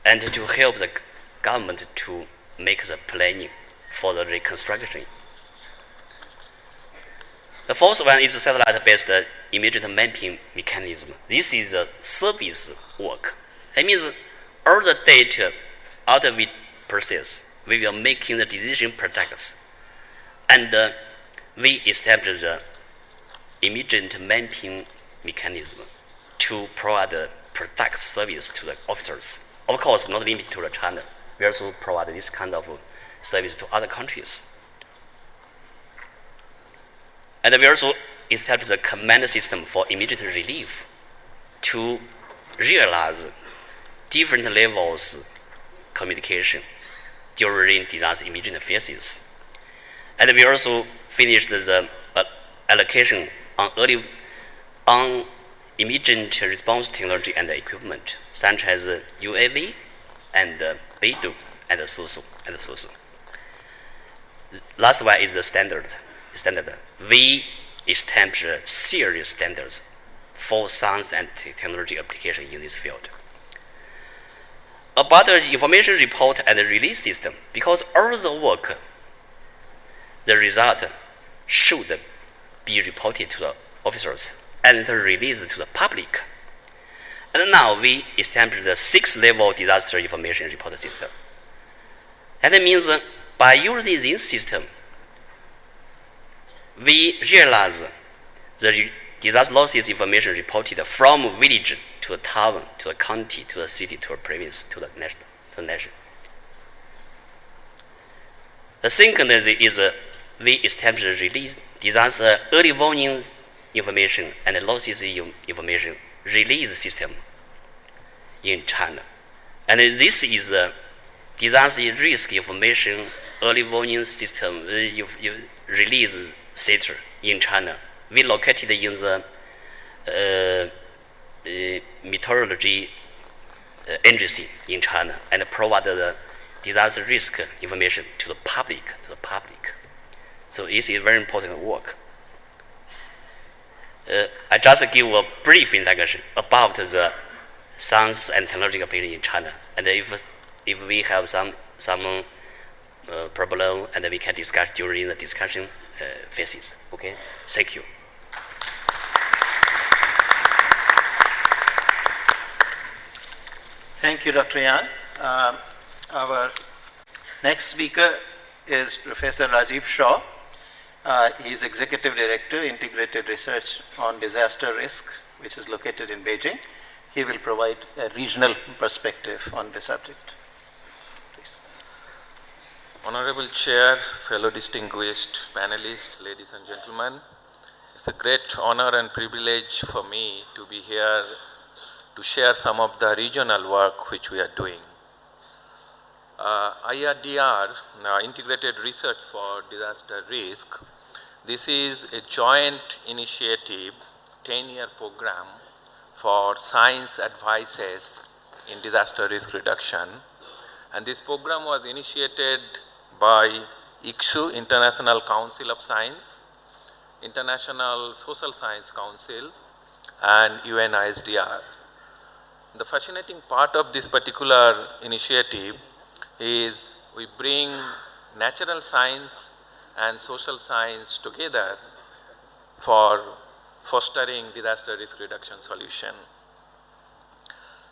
and to help the government to make the planning for the reconstruction. The fourth one is satellite-based immediate mapping mechanism. This is a service work. That means all the data out of it process, we will making the decision products, and we establish the immediate mapping mechanism to provide the product service to the officers. Of course, not limited to China. We also provide this kind of service to other countries. And we also establish a command system for immediate relief to realize different levels communication during disaster immediate phases. And we also finished the allocation on immediate response technology and equipment, such as UAV and Beidou and so. Last one is the standard. We establish serious standards for science and technology application in this field. About the information report and the release system, because all the work, the result should be reported to the officers and released to the public. And now we established the 6-level disaster information report system. And that means by using this system, we realize the disaster losses information reported from village to the town, to the county, to the city, to the province, to the nation. The second is we establish release disaster early warning information and losses information release system in China. And this is the disaster risk information early warning system release center in China. We located in the meteorology agency in China and provide the disaster risk information to the public. So this is very important work. I just give a brief introduction about the science and technology application in China, and if we have some problem, and we can discuss during the discussion phases. Okay, thank you. Thank you, Dr. Yan. Our next speaker is Professor Rajiv Shaw. He is Executive Director, Integrated Research on Disaster Risk, which is located in Beijing. He will provide a regional perspective on the subject. Please. Honorable Chair, fellow distinguished panelists, ladies and gentlemen, it's a great honor and privilege for me to be here to share some of the regional work which we are doing. IRDR, Integrated Research for Disaster Risk, this is a joint initiative, 10-year program for science advices in disaster risk reduction. And this program was initiated by ICSU, International Council of Science, International Social Science Council, and UNISDR. The fascinating part of this particular initiative is we bring natural science and social science together for fostering disaster risk reduction solution.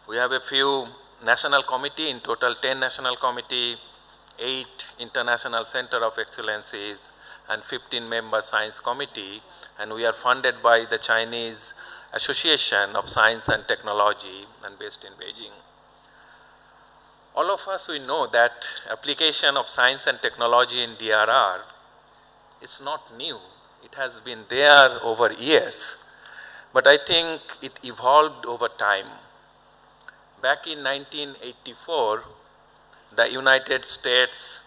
We have a few national committee, in total 10 national committee, 8 international center of excellencies, and 15 member science committee, and we are funded by the Chinese Association of Science and Technology and based in Beijing. All of us, we know that application of science and technology in DRR is not new. It has been there over years, but I think it evolved over time. Back in 1984, the United States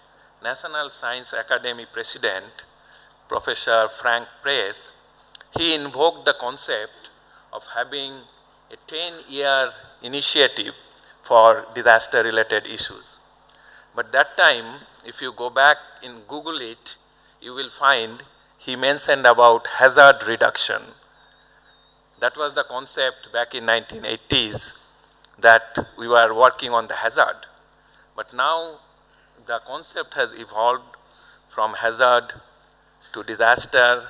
National Science Academy President, Professor Frank Press, he invoked the concept of having a 10-year initiative for disaster-related issues. But that time, if you go back and Google it, you will find he mentioned about hazard reduction. That was the concept back in 1980s, that we were working on the hazard. But now the concept has evolved from hazard to disaster,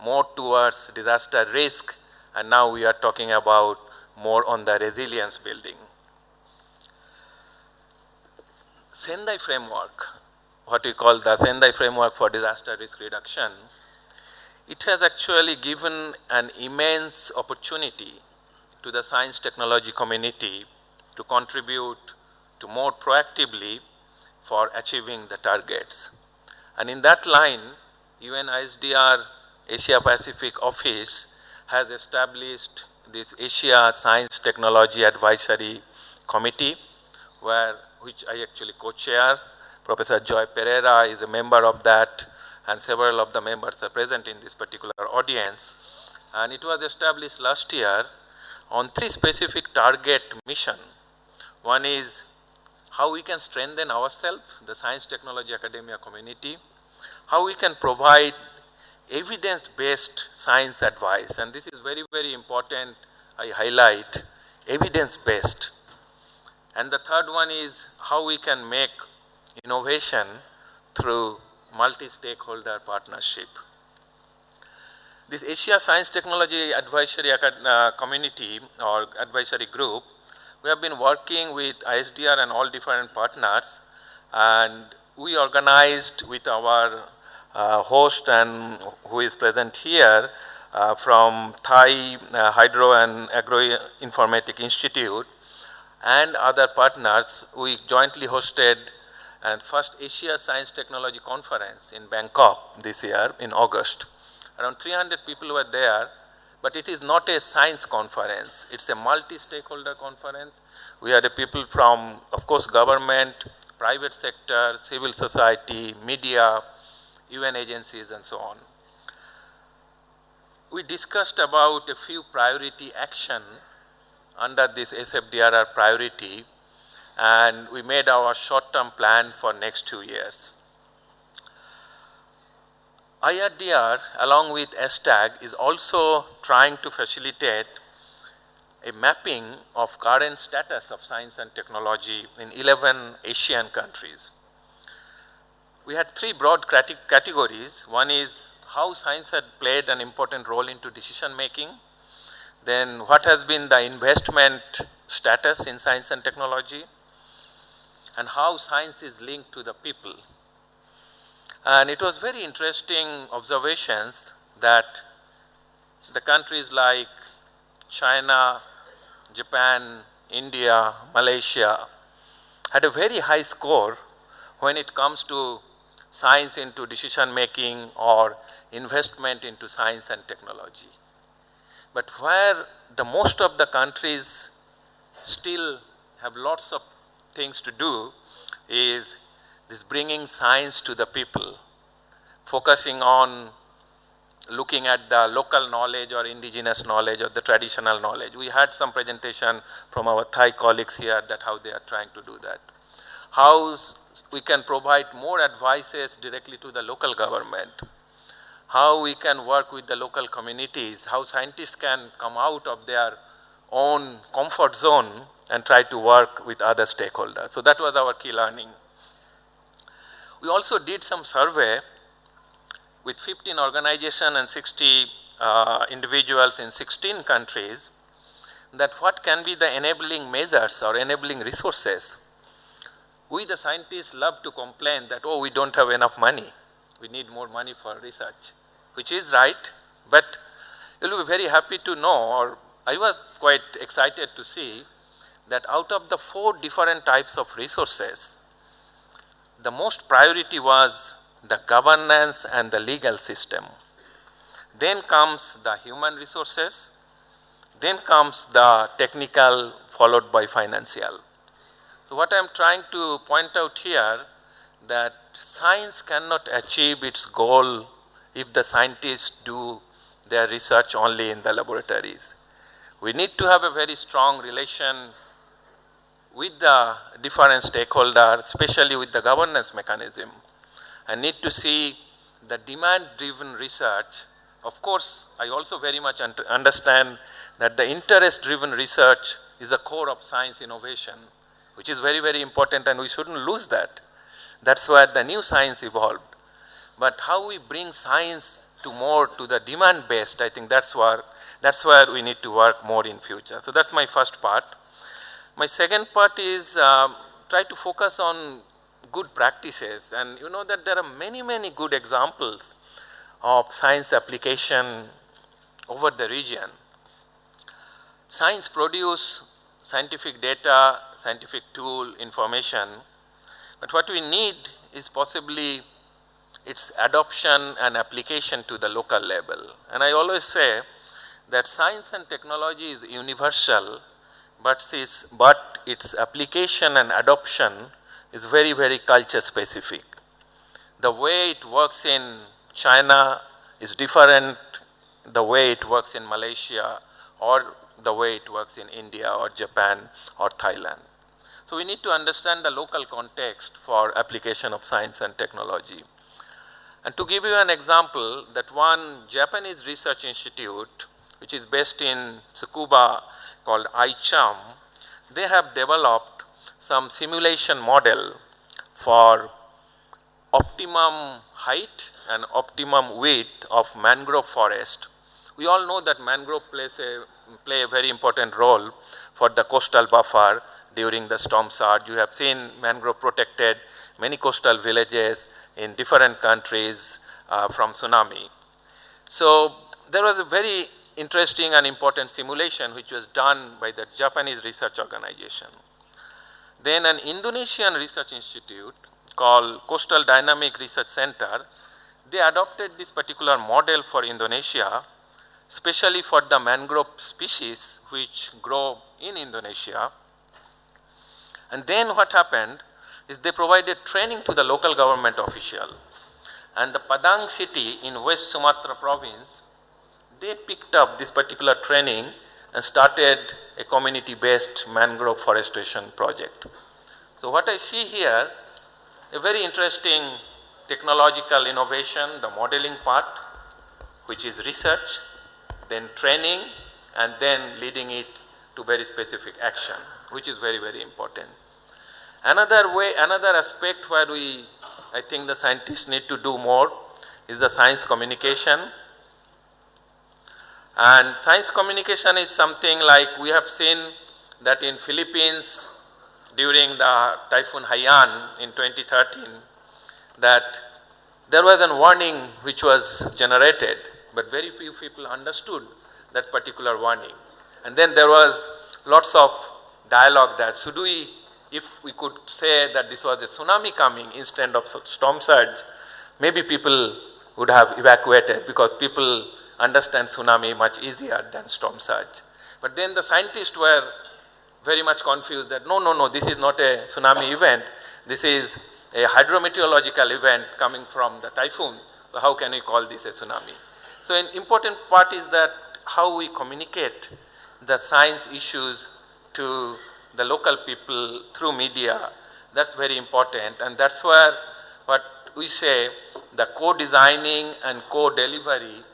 more towards disaster risk, and now we are talking about more on the resilience building. Sendai framework, what we call the Sendai framework for disaster risk reduction, it has actually given an immense opportunity to the science technology community to contribute to more proactively for achieving the targets. And in that line, UNISDR Asia Pacific Office has established this Asia Science Technology Advisory Committee, which I actually co-chair. Professor Joy Pereira is a member of that, and several of the members are present in this particular audience. And it was established last year on 3 specific target mission. One is how we can strengthen ourselves, the science technology academia community, how we can provide evidence-based science advice, and this is very, very important, I highlight, evidence-based. And the third one is how we can make innovation through multi-stakeholder partnership. This Asia Science Technology Advisory Community or Advisory Group, we have been working with ISDR and all different partners, and we organized with our host and who is present here from Thai Hydro and Agro-Informatics Institute and other partners. We jointly hosted and first Asia Science Technology Conference in Bangkok this year in August. Around 300 people were there, but it is not a science conference. It's a multi-stakeholder conference. We had people from, of course, government, private sector, civil society, media, UN agencies, and so on. We discussed about a few priority action under this SFDRR priority, and we made our short-term plan for next 2 years. IRDR, along with STAG, is also trying to facilitate a mapping of current status of science and technology in 11 Asian countries. We had 3 broad categories. One is how science had played an important role into decision making. Then what has been the investment status in science and technology, and how science is linked to the people. And it was very interesting observations that the countries like China, Japan, India, Malaysia had a very high score when it comes to science into decision making or investment into science and technology. But where the most of the countries still have lots of things to do is this bringing science to the people, focusing on looking at the local knowledge or indigenous knowledge or the traditional knowledge. We had some presentation from our Thai colleagues here that how they are trying to do that. How we can provide more advices directly to the local government. How we can work with the local communities, how scientists can come out of their own comfort zone and try to work with other stakeholders. So that was our key learning. We also did some survey with 15 organizations and 60 individuals in 16 countries, that what can be the enabling measures or enabling resources. We the scientists love to complain that, oh, we don't have enough money. We need more money for research, which is right, but you'll be very happy to know, or I was quite excited to see that out of the 4 different types of resources, the most priority was the governance and the legal system. Then comes the human resources, then comes the technical, followed by financial. So what I'm trying to point out here, that science cannot achieve its goal if the scientists do their research only in the laboratories. We need to have a very strong relation with the different stakeholders, especially with the governance mechanism, and need to see the demand-driven research. Of course, I also very much understand that the interest-driven research is the core of science innovation, which is very, very important, and we shouldn't lose that. That's where the new science evolved. But how we bring science to more to the demand-based, I think that's where we need to work more in future. So that's my first part. My second part is try to focus on good practices, and you know that there are many, many good examples of science application over the region. Science produce scientific data, scientific tool, information, but what we need is possibly its adoption and application to the local level. And I always say that science and technology is universal, but its application and adoption is very, very culture specific. The way it works in China is different the way it works in Malaysia or the way it works in India or Japan or Thailand. So we need to understand the local context for application of science and technology. And to give you an example, that one Japanese research institute, which is based in Tsukuba, called iCHUM, they have developed some simulation model for optimum height and optimum width of mangrove forest. We all know that mangrove play a very important role for the coastal buffer during the storm surge. You have seen mangrove protected many coastal villages in different countries from tsunami. So there was a very interesting and important simulation which was done by the Japanese research organization. Then an Indonesian research institute called Coastal Dynamic Research Center, they adopted this particular model for Indonesia, especially for the mangrove species which grow in Indonesia. And then what happened is they provided training to the local government official. And the Padang city in West Sumatra province, they picked up this particular training and started a community-based mangrove forestation project. So what I see here, a very interesting technological innovation, the modeling part, which is research, then training, and then leading it to very specific action, which is very, very important. Another aspect where I think the scientists need to do more is the science communication. And science communication is something like we have seen that in Philippines during the Typhoon Haiyan in 2013, that there was a warning which was generated, but very few people understood that particular warning. And then there was lots of dialogue that if we could say that this was a tsunami coming instead of storm surge, maybe people would have evacuated because people understand tsunami much easier than storm surge. But then the scientists were very much confused that no, this is not a tsunami event. This is a hydrometeorological event coming from the typhoon. So how can we call this a tsunami? So an important part is that how we communicate the science issues to the local people through media. That's very important, and that's where what we say the co-designing and co-delivery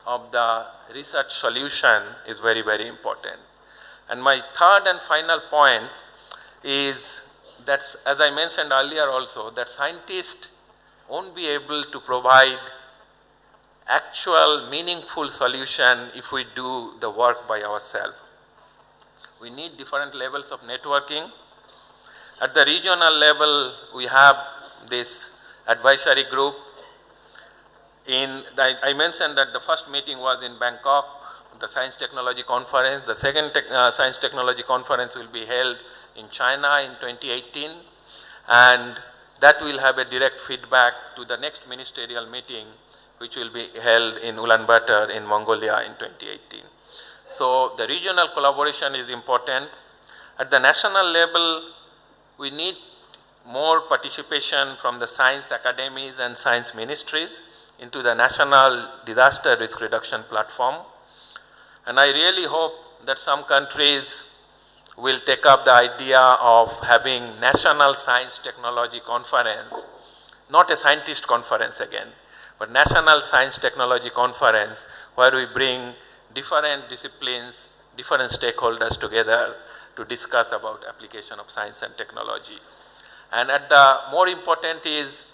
of the research solution is very, very important. And my third and final point is that, as I mentioned earlier also, that scientists won't be able to provide actual meaningful solution if we do the work by ourselves. We need different levels of networking. At the regional level, we have this advisory group. I mentioned that the first meeting was in Bangkok, the Science Technology Conference. The second Science Technology Conference will be held in China in 2018, and that will have a direct feedback to the next ministerial meeting, which will be held in Ulaanbaatar in Mongolia in 2018. So the regional collaboration is important. At the national level, we need more participation from the science academies and science ministries into the national disaster risk reduction platform. And I really hope that some countries will take up the idea of having national science technology conference, not a scientist conference again, but national science technology conference where we bring different disciplines, different stakeholders together to discuss about application of science and technology. And at the more important is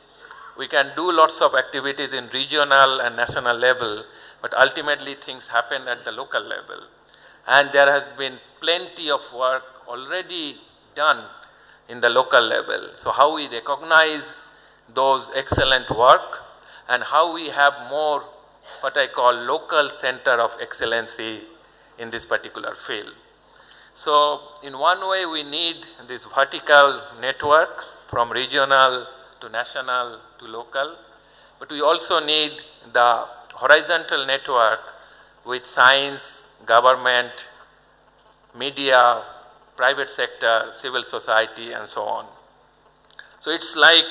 we can do lots of activities in regional and national level, but ultimately things happen at the local level. And there has been plenty of work already done in the local level. So how we recognize those excellent work and how we have more what I call local center of excellency in this particular field. So in one way we need this vertical network from regional to national to local, but we also need the horizontal network with science, government, media, private sector, civil society, and so on. So it's like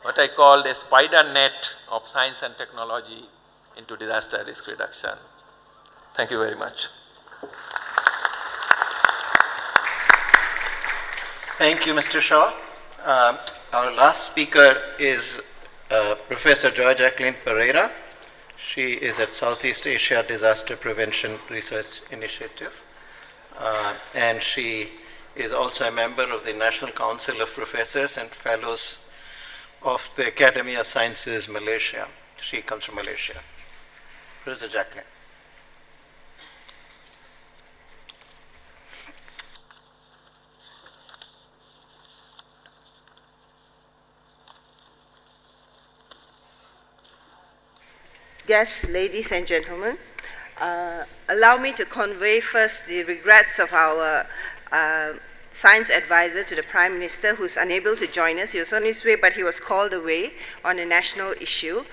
what I called a spider net of science and technology into disaster risk reduction. Thank you very much. Thank you, Mr. Shaw. Our last speaker is Professor Joy Jacqueline Pereira. She is at Southeast Asia Disaster Prevention Research Initiative, and she is also a member of the National Council of Professors and Fellows of the Academy of Sciences, Malaysia. She comes from Malaysia. Professor Jacqueline. Guests, ladies and gentlemen, allow me to convey first the regrets of our science advisor to the Prime Minister, who's unable to join us. He was on his way, but he was called away on a national issue.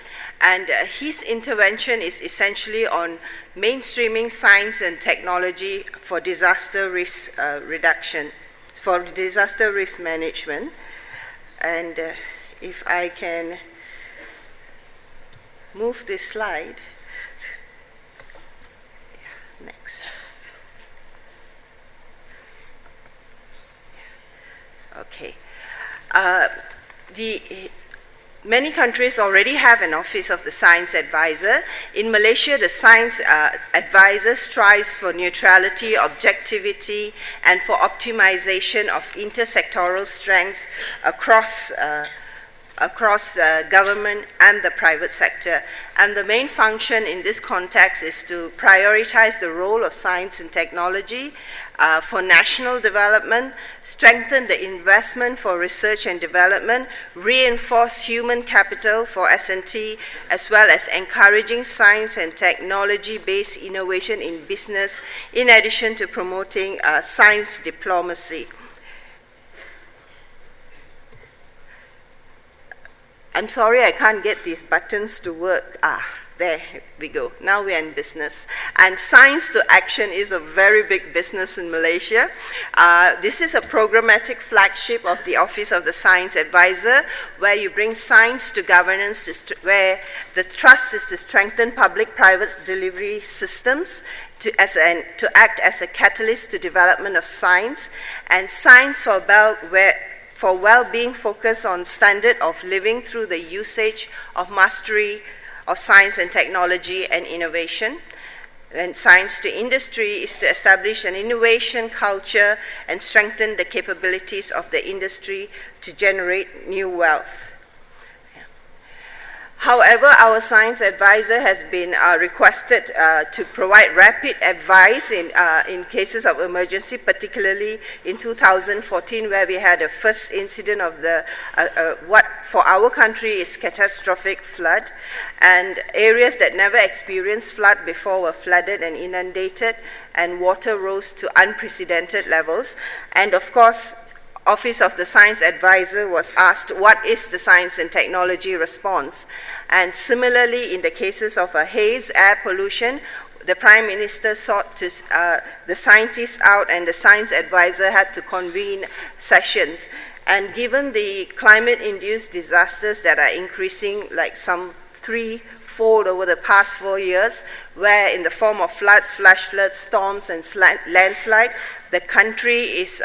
And his intervention is essentially on mainstreaming science and technology for disaster risk reduction, for disaster risk management. And if I can move this slide. Next. Okay. Many countries already have an office of the science advisor. In Malaysia, the science advisor strives for neutrality, objectivity, and for optimization of intersectoral strengths across government and the private sector. And the main function in this context is to prioritize the role of science and technology for national development, strengthen the investment for research and development, reinforce human capital for S&T, as well as encouraging science and technology-based innovation in business, in addition to promoting science diplomacy. I'm sorry I can't get these buttons to work. There we go. Now we are in business. And science to action is a very big business in Malaysia. This is a programmatic flagship of the Office of the Science Advisor, where you bring science to governance, where the thrust is to strengthen public-private delivery systems to act as a catalyst to development of science, and science for well-being focus on standard of living through the usage of mastery of science and technology and innovation. And science to industry is to establish an innovation culture and strengthen the capabilities of the industry to generate new wealth. However, our science advisor has been requested to provide rapid advice in cases of emergency, particularly in 2014, where we had a first incident of the what for our country is catastrophic flood, and areas that never experienced flood before were flooded and inundated, and water rose to unprecedented levels. And of course, Office of the Science Advisor was asked, what is the science and technology response? And similarly, in the cases of haze, air pollution, the Prime Minister sought to, the scientists out, and the Science Advisor had to convene sessions. And given the climate-induced disasters that are increasing like some threefold over the past 4 years, where in the form of floods, flash floods, storms, and landslide, the country is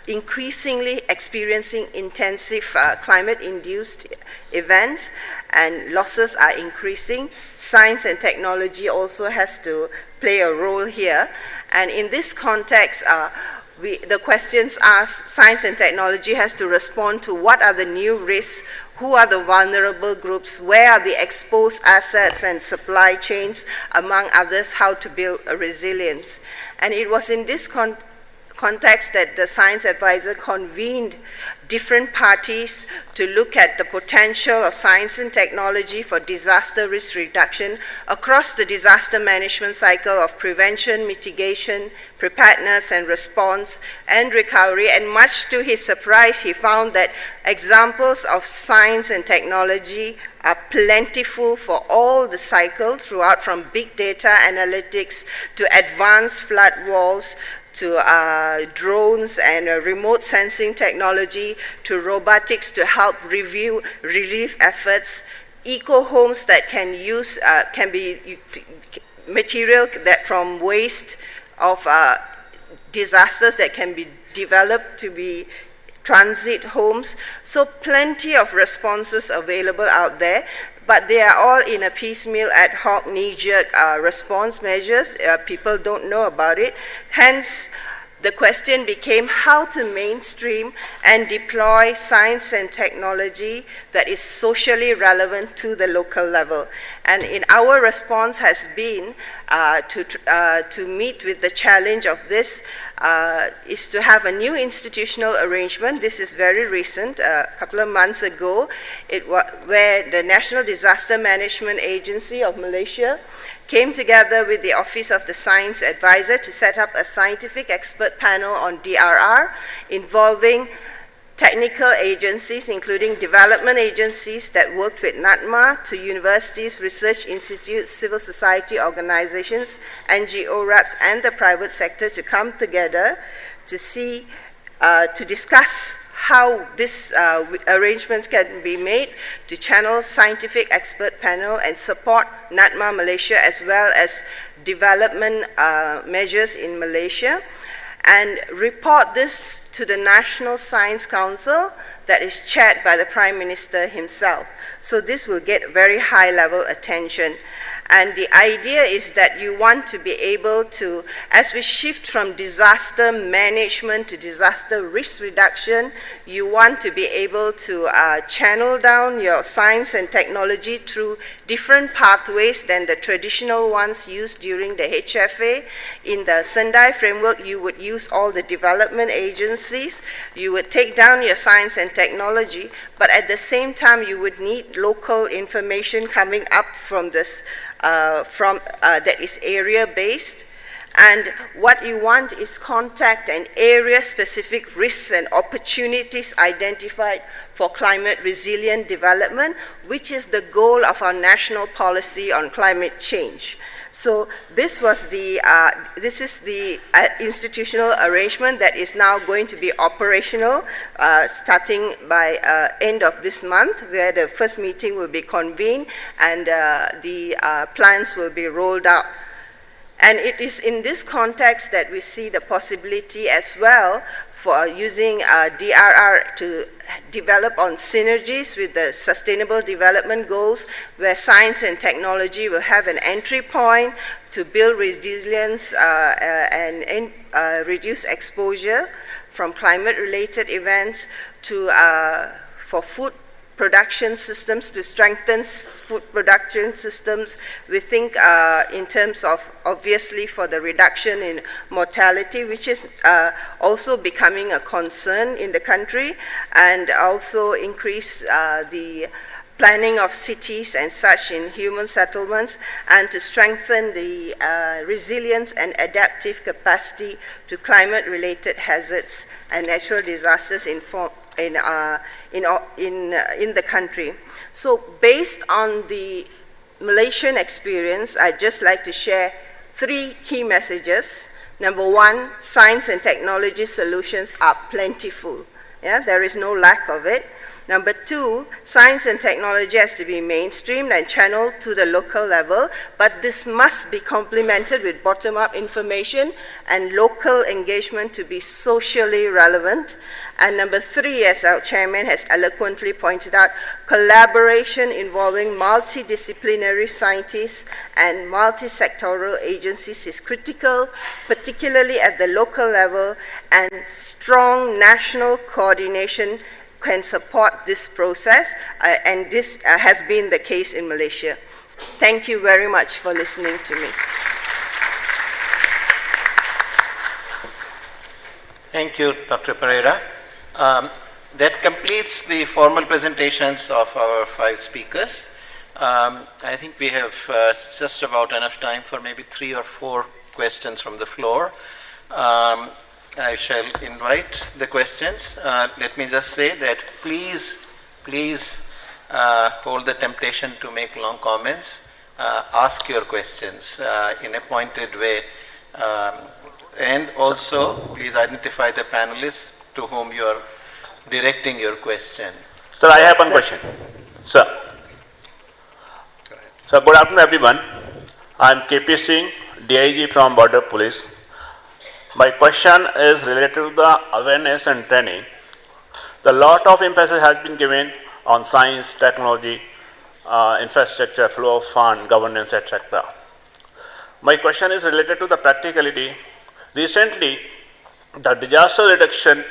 increasingly experiencing intensive climate-induced events, and losses are increasing. Science and technology also has to play a role here. And in this context, the questions asked, science and technology has to respond to what are the new risks, who are the vulnerable groups, where are the exposed assets and supply chains, among others, how to build a resilience. And it was in this context that the Science Advisor convened different parties to look at the potential of science and technology for disaster risk reduction across the disaster management cycle of prevention, mitigation, preparedness and response, and recovery. And much to his surprise, he found that examples of science and technology are plentiful for all the cycle throughout, from big data analytics to advanced flood walls, to drones and remote sensing technology, to robotics to help review relief efforts, eco-homes that can use, can be material that from waste of disasters that can be developed to be transit homes. So plenty of responses available out there, but they are all in a piecemeal, ad hoc, knee-jerk response measures. People don't know about it. Hence, the question became how to mainstream and deploy science and technology that is socially relevant to the local level. And in our response has been to meet with the challenge of this, is to have a new institutional arrangement. This is very recent, a couple of months ago, where the National Disaster Management Agency of Malaysia came together with the Office of the Science Advisor to set up a scientific expert panel on DRR involving technical agencies, including development agencies that worked with NATMA, to universities, research institutes, civil society organizations, NGO reps, and the private sector to come together to see, to discuss how this arrangements can be made to channel scientific expert panel and support NATMA Malaysia as well as development measures in Malaysia, and report this to the National Science Council that is chaired by the Prime Minister himself. So this will get very high level attention. And the idea is that you want to be able to, as we shift from disaster management to disaster risk reduction, you want to be able to channel down your science and technology through different pathways than the traditional ones used during the HFA. In the Sendai framework, you would use all the development agencies, you would take down your science and technology, but at the same time, you would need local information coming up from this, that is area-based. And what you want is contact and area-specific risks and opportunities identified for climate-resilient development, which is the goal of our national policy on climate change. So this was the, this is the institutional arrangement that is now going to be operational starting by end of this month, where the first meeting will be convened and the plans will be rolled out. And it is in this context that we see the possibility as well for using DRR to develop on synergies with the Sustainable Development Goals, where science and technology will have an entry point to build resilience and reduce exposure from climate-related events to for food production systems to strengthen food production systems. We think in terms of, obviously, for the reduction in mortality, which is also becoming a concern in the country, and also increase the planning of cities and such in human settlements, and to strengthen the resilience and adaptive capacity to climate-related hazards and natural disasters in the country. So based on the Malaysian experience, I'd just like to share 3 key messages. Number 1, science and technology solutions are plentiful. Yeah, there is no lack of it. Number 2, science and technology has to be mainstreamed and channeled to the local level, but this must be complemented with bottom-up information and local engagement to be socially relevant. And number 3, as our chairman has eloquently pointed out, collaboration involving multidisciplinary scientists and multi-sectoral agencies is critical, particularly at the local level, and strong national coordination can support this process, and this has been the case in Malaysia. Thank you very much for listening to me. Thank you, Dr. Pereira. That completes the formal presentations of our 5 speakers. I think we have just about enough time for maybe 3 or 4 questions from the floor. I shall invite the questions. Let me just say that please hold the temptation to make long comments. Ask your questions in a pointed way. And also, please identify the panelists to whom you are directing your question. Sir, I have one question. Sir. So, good afternoon, everyone. I am KP Singh, DIG from Border Police. My question is related to the awareness and training. A lot of emphasis has been given on science, technology, infrastructure, flow of fund, governance, etc. My question is related to the practicality. Recently, the disaster reduction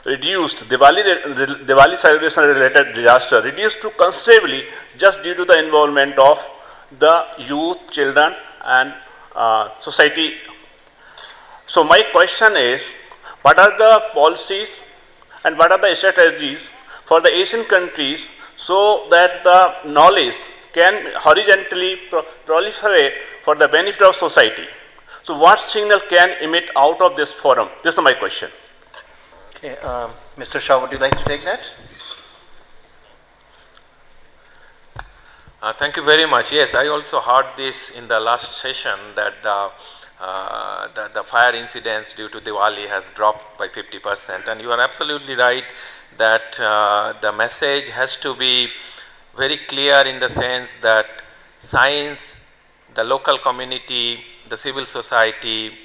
reduced, Diwali celebration related disaster reduced to considerably just due to the involvement of the youth, children, and society. So my question is, what are the policies and what are the strategies for the Asian countries so that the knowledge can horizontally proliferate for the benefit of society? So what signal can emit out of this forum? This is my question. Okay, Mr. Shah, would you like to take that? Thank you very much. Yes, I also heard this in the last session that the fire incidents due to Diwali has dropped by 50%, and you are absolutely right that the message has to be very clear in the sense that science, the local community, the civil society,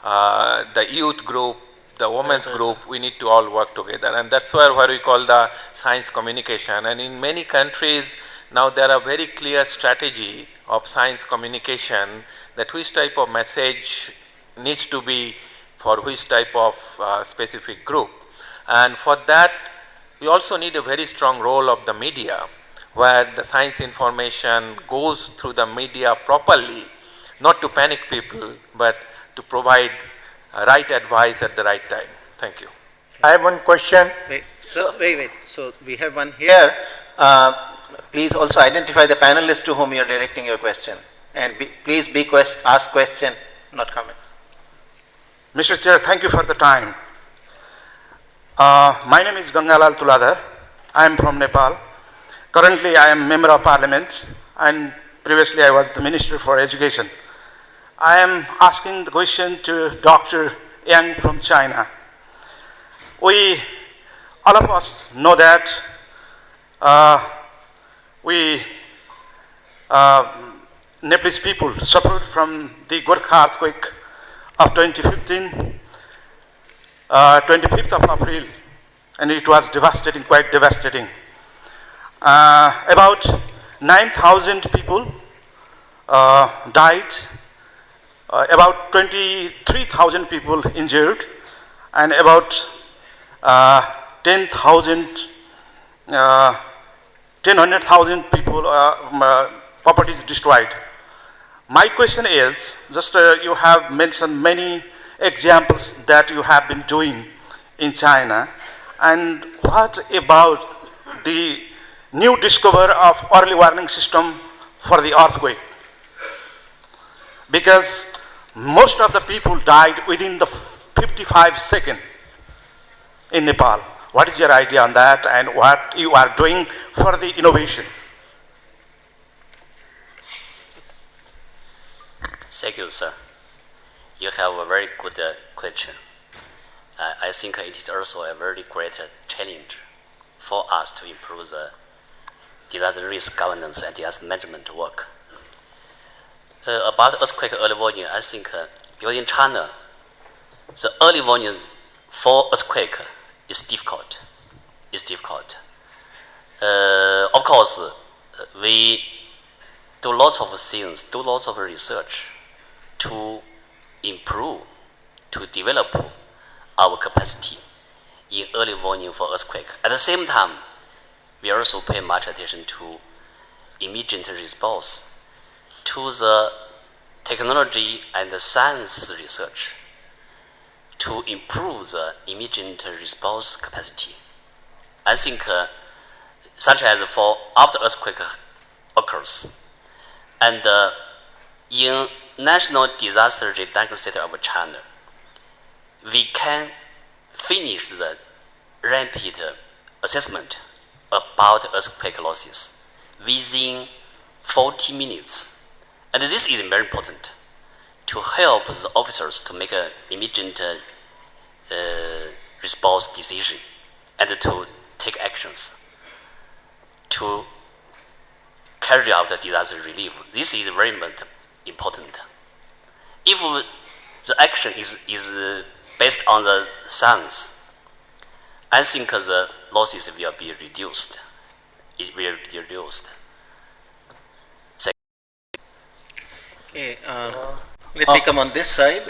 the youth group, the women's group, we need to all work together, and that's where what we call the science communication. And in many countries now there are very clear strategy of science communication that which type of message needs to be for which type of specific group. And for that we also need a very strong role of the media, where the science information goes through the media properly, not to panic people, but to provide right advice at the right time. Thank you. I have one question. Wait. So we have one here. Please also identify the panelists to whom you are directing your question. And please ask question, not comment. Mr. Chair, thank you for the time. My name is Gangalal Tuladhar. I am from Nepal. Currently, I am Member of Parliament, and previously I was the Minister for Education. I am asking the question to Dr. Yang from China. All of us know that Nepalese people suffered from the Gorkha earthquake of 2015, 25th of April, and it was devastating, quite devastating. About 9,000 people died, about 23,000 people injured, and about 10,000 100,000 people, property is destroyed. My question is, just you have mentioned many examples that you have been doing in China, and what about the new discovery of early warning system for the earthquake? Because most of the people died within the 55 seconds in Nepal. What is your idea on that, and what you are doing for the innovation? Thank you, sir. You have a very good question. I think it is also a very great challenge for us to improve the disaster risk governance and disaster management work. About earthquake early warning, I think because in China, the early warning for earthquake is difficult. Of course, we do lots of things, do lots of research to improve, to develop our capacity in early warning for earthquake. At the same time, we also pay much attention to immediate response, to the technology and the science research to improve the immediate response capacity. I think such as for after earthquake occurs, and in National Disaster Reduction Center of China, we can finish the rapid assessment about earthquake losses within 40 minutes. And this is very important to help the officers to make an immediate response decision and to take actions to carry out the disaster relief. This is very important. If the action is based on the science, I think the losses will be reduced. It will be reduced. Okay, let me come on this side.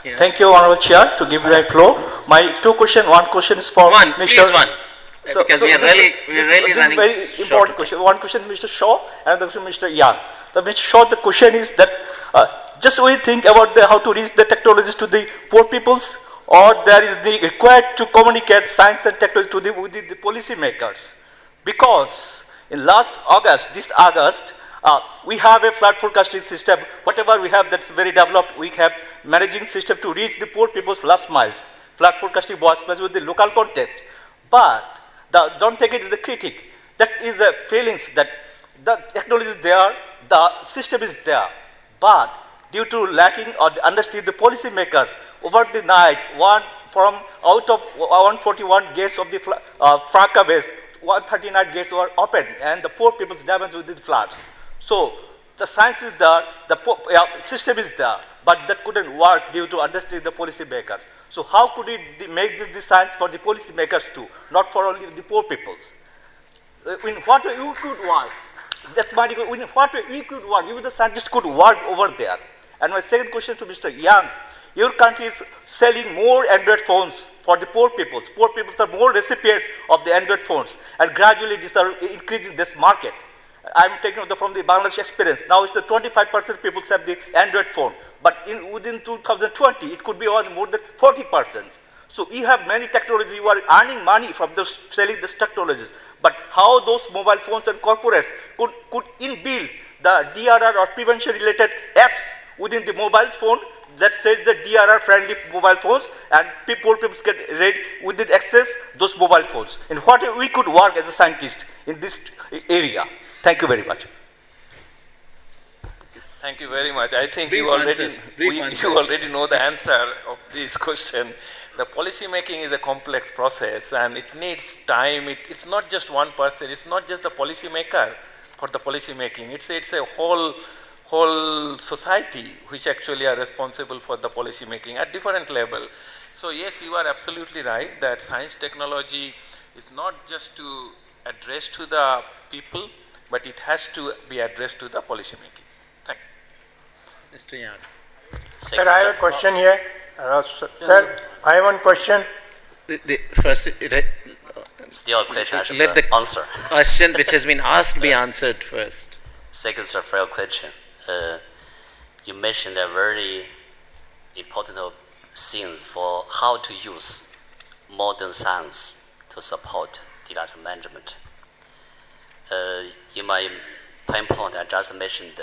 Yeah. Thank you, Honorable Chair, to give me the floor. My two questions. One question is for Mr. Mr. One. Because we are really running this is very important question. One question, Mr. Shaw, and the question, Mr. Yang. Mr. Shaw, the question is that just we think about how to reach the technologies to the poor peoples, or there is the required to communicate science and technology to the policy makers. Because in this August, we have a flood forecasting system. Whatever we have that's very developed, we have managing system to reach the poor people's last miles. Flood forecasting was with the local context. But don't take it as a critic. That is a feelings that the technology is there, the system is there. But due to lacking or understanding the policy makers, over the night, from out of 141 gates of the Franca base, 139 gates were open, and the poor people's damage with the floods. So the science is there, the system is there, but that couldn't work due to understanding the policy makers. So how could we make this science for the policy makers too, not for only the poor peoples? In what way you could work? That's my question. In what way you could work? Even the scientists could work over there. And my second question to Mr. Yang, your country is selling more Android phones for the poor peoples. Poor peoples are more recipients of the Android phones, and gradually these are increasing this market. I'm taking from the Bangladesh experience. Now it's the 25% people have the Android phone, but within 2020 it could be more than 40%. So you have many technologies. You are earning money from selling these technologies. But how those mobile phones and corporates could inbuild the DRR or prevention related apps within the mobile phone that says the DRR friendly mobile phones, and poor people get ready within access those mobile phones. And what we could work as a scientist in this area. Thank you very much. Thank you very much. I think you already know the answer of this question. The policy making is a complex process, and it needs time. It's not just one person. It's not just the policy maker for the policy making. It's a whole society which actually are responsible for the policy making at different level. So yes, you are absolutely right that science technology is not just to address to the people, but it has to be addressed to the policy making. Thank you. Mr. Yang. Sir, I have a question here. Sir, I have one question. First, Still a question I should Let the answer. question which has been asked be answered first. Second, sir, for your question. You mentioned a very important things for how to use modern science to support disaster management. In my point, I just mentioned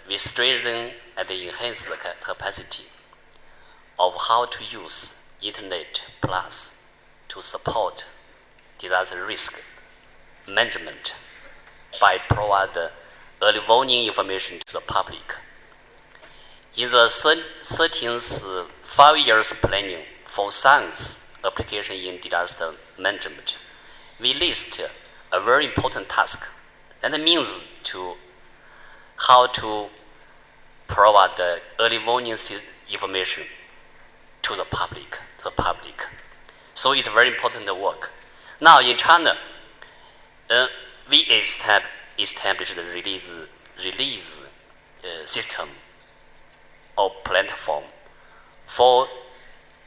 we strengthen and enhance the capacity of how to use Internet Plus to support disaster risk management by providing early warning information to the public. In the 13th 5 years planning for science application in disaster management, we list a very important task, and it means to how to provide the early warning information to the public. So it's very important work. Now in China, we established the release system or platform for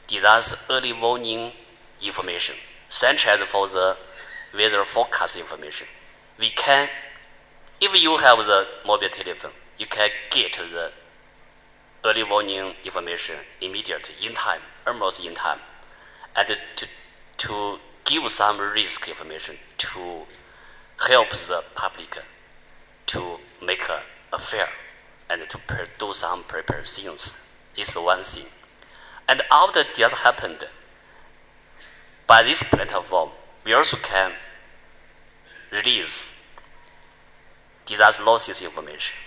disaster early warning information, such as for the weather forecast information. We can, if you have the mobile telephone, you can get the early warning information immediately, in time, almost in time, and to give some risk information to help the public to make a fair and to do some prepared things is the one thing. And after that happened, by this platform, we also can release disaster losses information,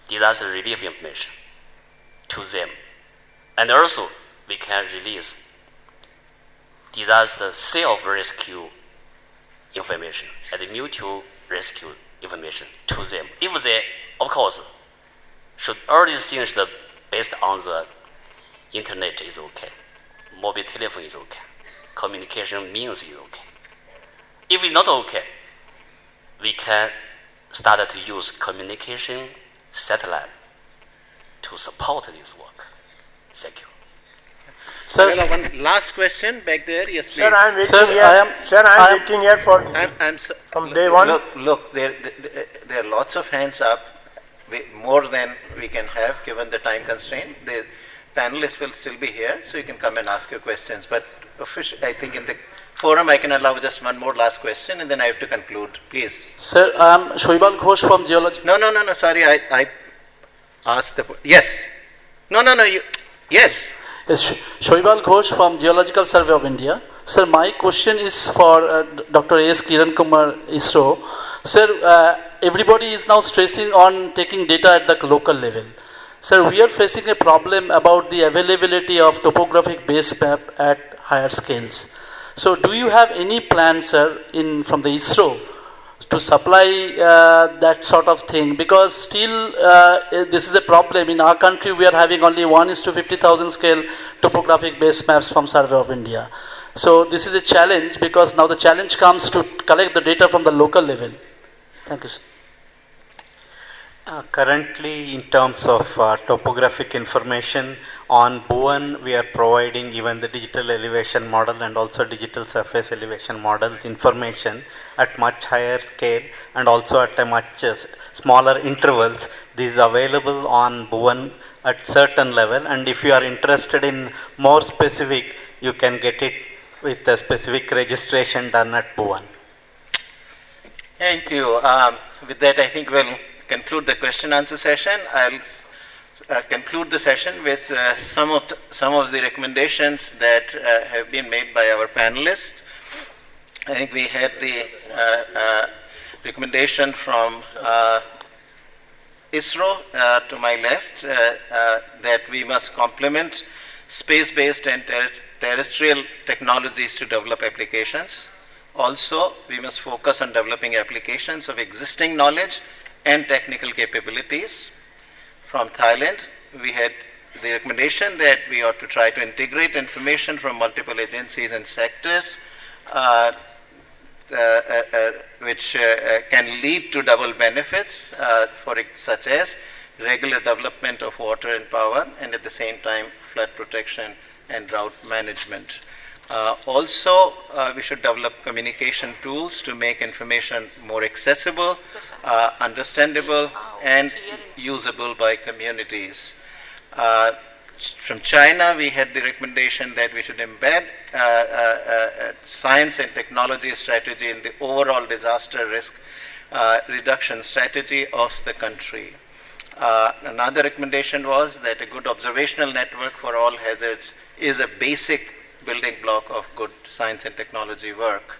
disaster relief information to them. And also, we can release disaster self-rescue information and mutual rescue information to them. If they, of course, should all these things based on the internet is okay, mobile telephone is okay, communication means is okay. If it's not okay, we can start to use communication satellite to support this work. Thank you. Sir, one last question back there. Yes, please. Sir, I am waiting here. Sir, I am waiting here for from day one. Look, there are lots of hands up, more than we can have given the time constraint. The panelists will still be here, so you can come and ask your questions. But I think in the forum, I can allow just one more last question, and then I have to conclude. Please. Sir, I am Shoibal Ghosh from Geology. No. Sorry, I asked the. Yes. No. Yes. Yes, Shoibal Ghosh from Geological Survey of India. Sir, my question is for Dr. A.S. Kiran Kumar, ISRO. Sir, everybody is now stressing on taking data at the local level. Sir, we are facing a problem about the availability of topographic base map at higher scales. So, do you have any plan, sir, from the ISRO to supply that sort of thing? Because still this is a problem. In our country, we are having only 1:50,000 scale topographic base maps from Survey of India. So this is a challenge, because now the challenge comes to collect the data from the local level. Thank you, sir. Currently, in terms of topographic information on Bhuvan, we are providing even the digital elevation model and also digital surface elevation models information at much higher scale and also at a much smaller intervals. This is available on Bhuvan at certain level, and if you are interested in more specific, you can get it with a specific registration done at Bhuvan. Thank you. With that, I think we'll conclude the question answer session. I'll conclude the session with some of the recommendations that have been made by our panelists. I think we had the recommendation from ISRO to my left that we must complement space-based and terrestrial technologies to develop applications. Also, we must focus on developing applications of existing knowledge and technical capabilities. From Thailand, we had the recommendation that we ought to try to integrate information from multiple agencies and sectors, which can lead to double benefits, such as regular development of water and power, and at the same time flood protection and drought management. Also, we should develop communication tools to make information more accessible, understandable, and usable by communities. From China, we had the recommendation that we should embed science and technology strategy in the overall disaster risk reduction strategy of the country. Another recommendation was that a good observational network for all hazards is a basic building block of good science and technology work.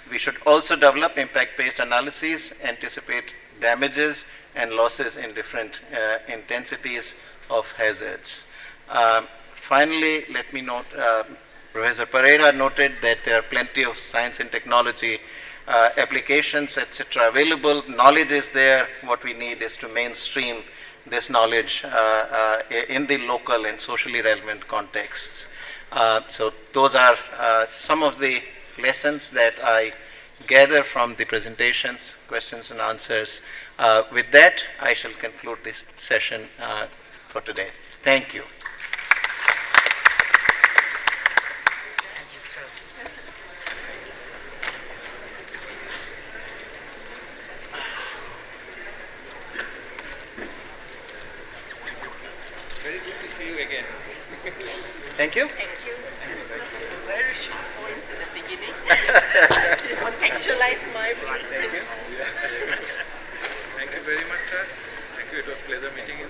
We should also develop impact-based analyses, anticipate damages and losses in different intensities of hazards. Finally, let me note, Professor Pereira noted that there are plenty of science and technology applications, etc. available. Knowledge is there. What we need is to mainstream this knowledge in the local and socially relevant contexts. So those are some of the lessons that I gather from the presentations, questions and answers. With that, I shall conclude this session for today. Thank you. Very good to see you again. Thank you. Thank you. Very sharp points in the beginning. To contextualize my point. Thank you. Thank you very much, sir. Thank you. It was a pleasure meeting you.